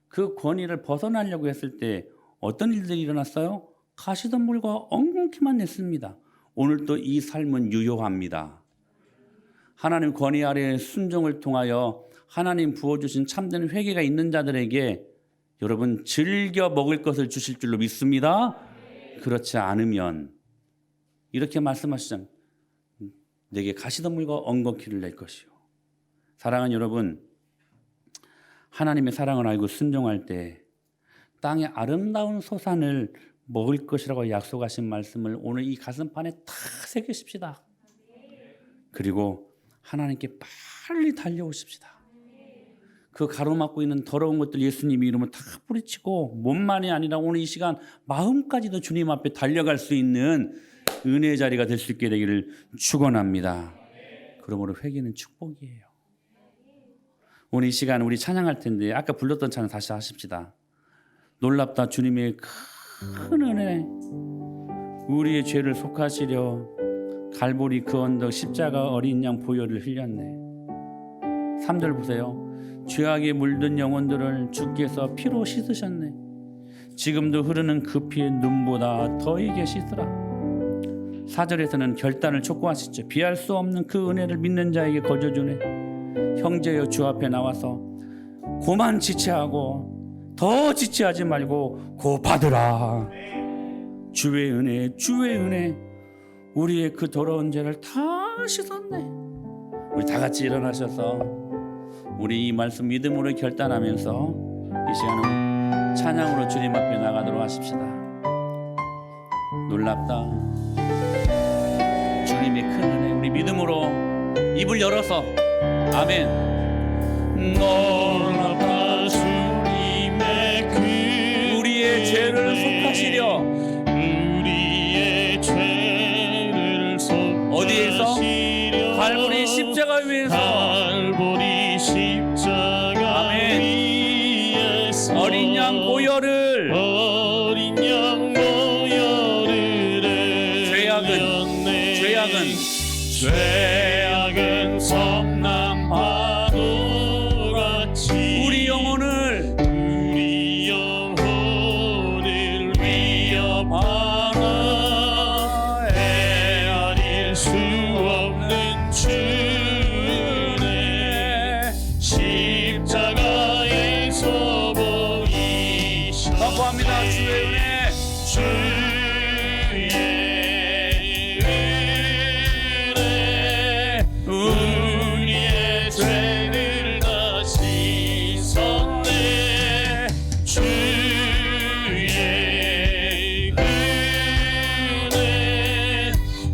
그 권위를 벗어나려고 했을 때 어떤 일들이 일어났어요? 가시덤불과 엉겅퀴만 냈습니다. 오늘도 이 삶은 유효합니다. 하나님 권위 아래의 순종을 통하여 하나님 부어주신 참된 회개가 있는 자들에게 여러분 즐겨 먹을 것을 주실 줄로 믿습니다. 그렇지 않으면 이렇게 말씀하시잖아요. 내게 가시덤불과 엉겅퀴를 낼 것이요. 사랑하는 여러분, 하나님의 사랑을 알고 순종할 때 땅의 아름다운 소산을 먹을 것이라고 약속하신 말씀을 오늘 이 가슴판에 다 새기십시다. 그리고 하나님께 빨리 달려오십시다. 그 가로막고 있는 더러운 것들 예수님 이름으로 다 뿌리치고 몸만이 아니라 오늘 이 시간 마음까지도 주님 앞에 달려갈 수 있는 은혜의 자리가 될 수 있게 되기를 축원합니다. 그러므로 회개는 축복이에요. 오늘 이 시간 우리 찬양할 텐데 아까 불렀던 찬양 다시 하십시다. 놀랍다 주님의 큰 은혜 우리의 죄를 속하시려 갈보리 그 언덕 십자가 어린 양 보혈을 흘렸네. 3절 보세요. 죄악에 물든 영혼들을 주께서 피로 씻으셨네. 지금도 흐르는 그 피의 눈보다 더이게 씻으라. 4절에서는 결단을 촉구하시죠. 비할 수 없는 그 은혜를 믿는 자에게 거저주네. 형제여 주 앞에 나와서 고만 지체하고 더 지체하지 말고 고 받으라. 주의 은혜 우리의 그 더러운 죄를 다 씻었네. 우리 다 같이 일어나셔서 우리 이 말씀 믿음으로 결단하면서 이 시간은 찬양으로 주님 앞에 나가도록 하십시다. 놀랍다 주님의 큰 은혜 우리 믿음으로 입을 열어서 아멘. 놀랍다 주님의 그 우리의 죄를 속하시려 우리의 죄를 어디에서? 속하시려 갈보리 십자가 위에서 갈보리 십자가 아멘. 위에서 어린 양 보혈을 어린 양 보혈을 죄악은 성난 파도같이 우리 영혼을 위협하나 헤아릴 수 없는 주의 십자가에서 보이셨네. 선포합니다. 주의 은혜, 주의 은혜 우리의 죄를 다 씻었네. 주의 은혜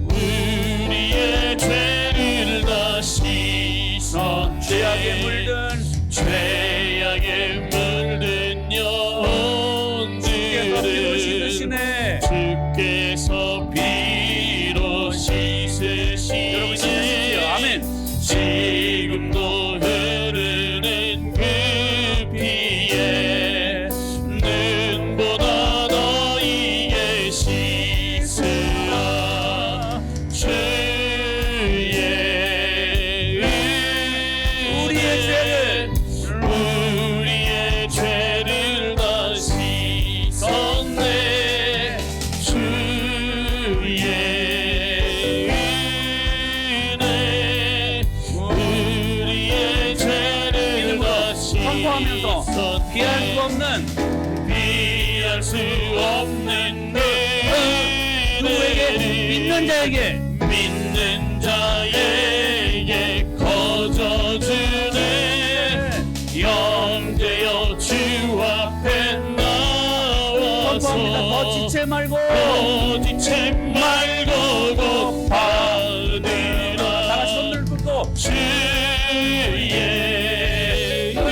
우리의 죄를 다 씻었네. 죄악에 물든 죄악에 물든 주께서 피로 영혼들은 씻으시네. 주께서 피로 씻으시네. 여러분 씻으십시오. 아멘. 지금도 흐르는 그 피에 눈보다 너희의 씻으라. 주의 우리의 죄를 우리의 죄를 다 씻었네. 주의 은혜 우리의 죄를 다 선포하면서 씻었네. 피할 수 없는 누구에게? 믿는 자에게 믿는 자에게 거저주네. 영되어 주 앞에 나와서 선포합니다. 더 지체 말고 지체 말고 곧 받으라. 다같이 손들을 꿇고 주의 은혜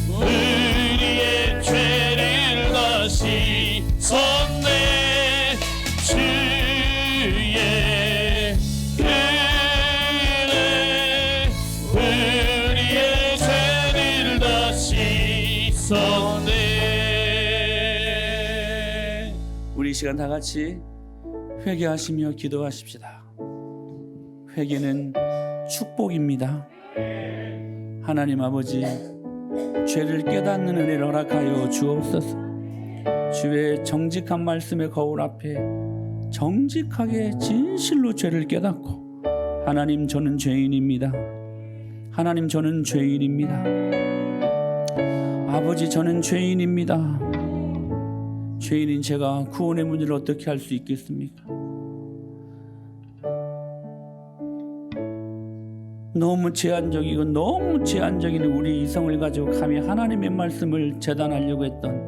우리의 죄를 다 씻었네. 주의 은혜 우리의 죄를 다 씻었네. 우리 이 시간 다 같이 회개하시며 기도하십시다. 회개는 축복입니다. 하나님 아버지, 죄를 깨닫는 은혜를 허락하여 주옵소서. 주의 정직한 말씀의 거울 앞에 정직하게 진실로 죄를 깨닫고, 하나님 저는 죄인입니다. 하나님 저는 죄인입니다. 아버지 저는 죄인입니다. 죄인인 제가 구원의 문을 어떻게 할 수 있겠습니까? 너무 제한적이고 너무 제한적인 우리 이성을 가지고 감히 하나님의 말씀을 재단하려고 했던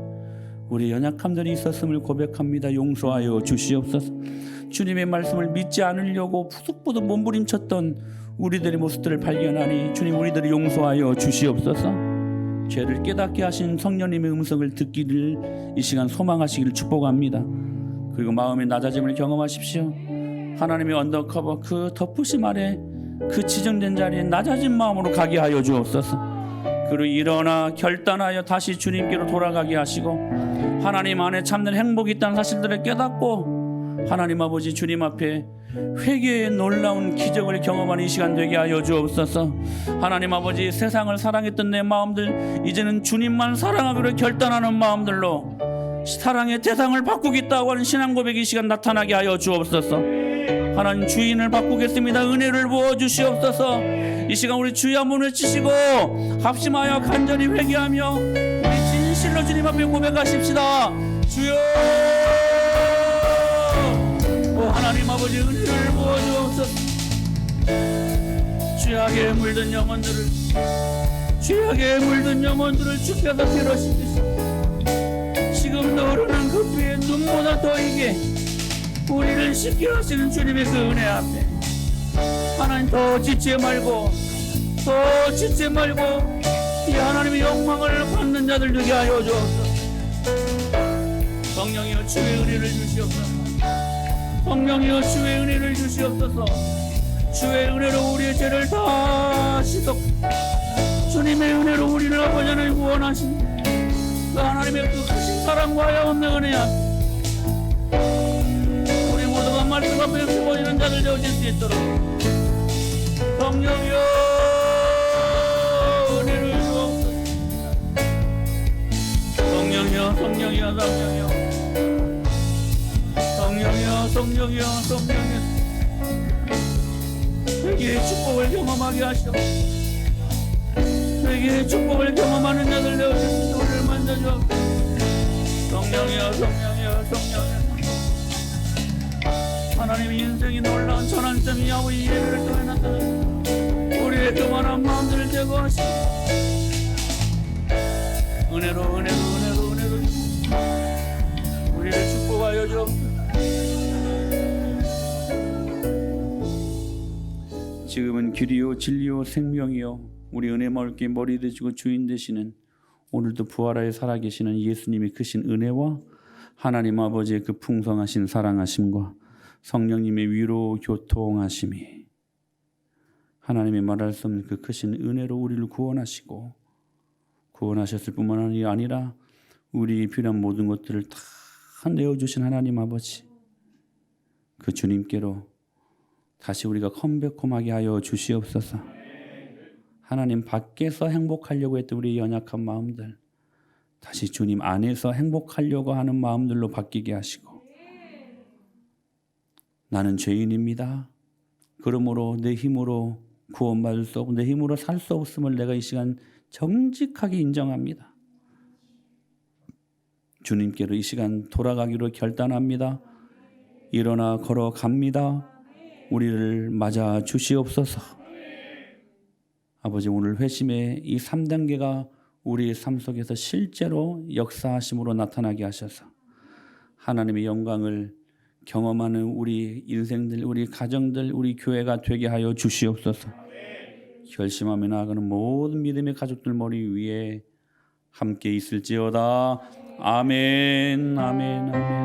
우리 연약함들이 있었음을 고백합니다. 용서하여 주시옵소서. 주님의 말씀을 믿지 않으려고 푸득푸득 몸부림쳤던 우리들의 모습들을 발견하니 주님 우리들을 용서하여 주시옵소서. 죄를 깨닫게 하신 성령님의 음성을 듣기를 이 시간 소망하시기를 축복합니다. 그리고 마음의 낮아짐을 경험하십시오. 하나님의 언더커버 그 덮으심 아래 그 지정된 자리에 낮아진 마음으로 가게 하여 주옵소서. 그리고 일어나 결단하여 다시 주님께로 돌아가게 하시고, 하나님 안에 참된 행복이 있다는 사실들을 깨닫고 하나님 아버지 주님 앞에 회개의 놀라운 기적을 경험하는 이 시간 되게 하여 주옵소서. 하나님 아버지, 세상을 사랑했던 내 마음들 이제는 주님만 사랑하기로 결단하는 마음들로 사랑의 대상을 바꾸겠다고 하는 신앙 고백이 이 시간 나타나게 하여 주옵소서. 하나님 주인을 바꾸겠습니다. 은혜를 부어주시옵소서. 이 시간 우리 주여 한번 외치시고 합심하여 간절히 회개하며 우리 진실로 주님 앞에 고백하십시다. 주여, 오 하나님 아버지 은혜를 부어주옵소서. 죄악에 물든 영혼들을 주께서 피로 씻으시고 지금도 흐르는 그 피의 눈보다 더 이게 우리를 씻게 하시는 주님의 그 은혜 앞에 하나님 더 지체 말고 이 하나님의 영광을 받는 자들 되게 하여 주옵소서. 성령이여 주의 은혜를 주시옵소서. 성령이여 주의 은혜를 주시옵소서. 주의 은혜로 우리의 죄를 다 씻어 주님의 은혜로 우리를 아버지 하나님 구원하신 그 하나님의 그 크신 사랑과 영원한 은혜 앞에 우리 모두가 말씀 앞에 보이는 자들 되어질 수 있도록 성령이여 은혜를 주옵소서. 성령이여 성령이여 성령이여 성령이여 성령이여 회개의 축복을 경험하게 하시오. 회개의 축복을 경험하는 자들 되어질 수 있도록 우리를 만져주옵소서. 성령이여 성령이여 성령이여 하나님의 인생이 놀라운 전환점이 야훼의 예배를 통해 나타나 우리의 교만한 마음들을 제거하시고 은혜로 우리를 축복하여 주옵소서. 지금은 길이요 진리요 생명이요 우리 은혜 마을교회 머리 되시고 주인 되시는 오늘도 부활하여 살아계시는 예수님의 크신 은혜와 하나님 아버지의 그 풍성하신 사랑하심과 성령님의 위로 교통하심이 하나님의 말할 수 없는 그 크신 은혜로 우리를 구원하시고 구원하셨을 뿐만 아니라 우리의 필요한 모든 것들을 다 내어주신 하나님 아버지 그 주님께로 다시 우리가 컴백홈하게 하여 주시옵소서. 하나님 밖에서 행복하려고 했던 우리의 연약한 마음들 다시 주님 안에서 행복하려고 하는 마음들로 바뀌게 하시고 나는 죄인입니다. 그러므로 내 힘으로 구원받을 수 없고 내 힘으로 살 수 없음을 내가 이 시간 정직하게 인정합니다. 주님께로 이 시간 돌아가기로 결단합니다. 일어나 걸어갑니다. 우리를 맞아 주시옵소서. 아버지 오늘 회심의 이 3단계가 우리의 삶 속에서 실제로 역사하심으로 나타나게 하셔서 하나님의 영광을 경험하는 우리 인생들, 우리 가정들, 우리 교회가 되게 하여 주시옵소서. 결심하며 나아가는 모든 믿음의 가족들 머리 위에 함께 있을지어다. 아멘, 아멘, 아멘.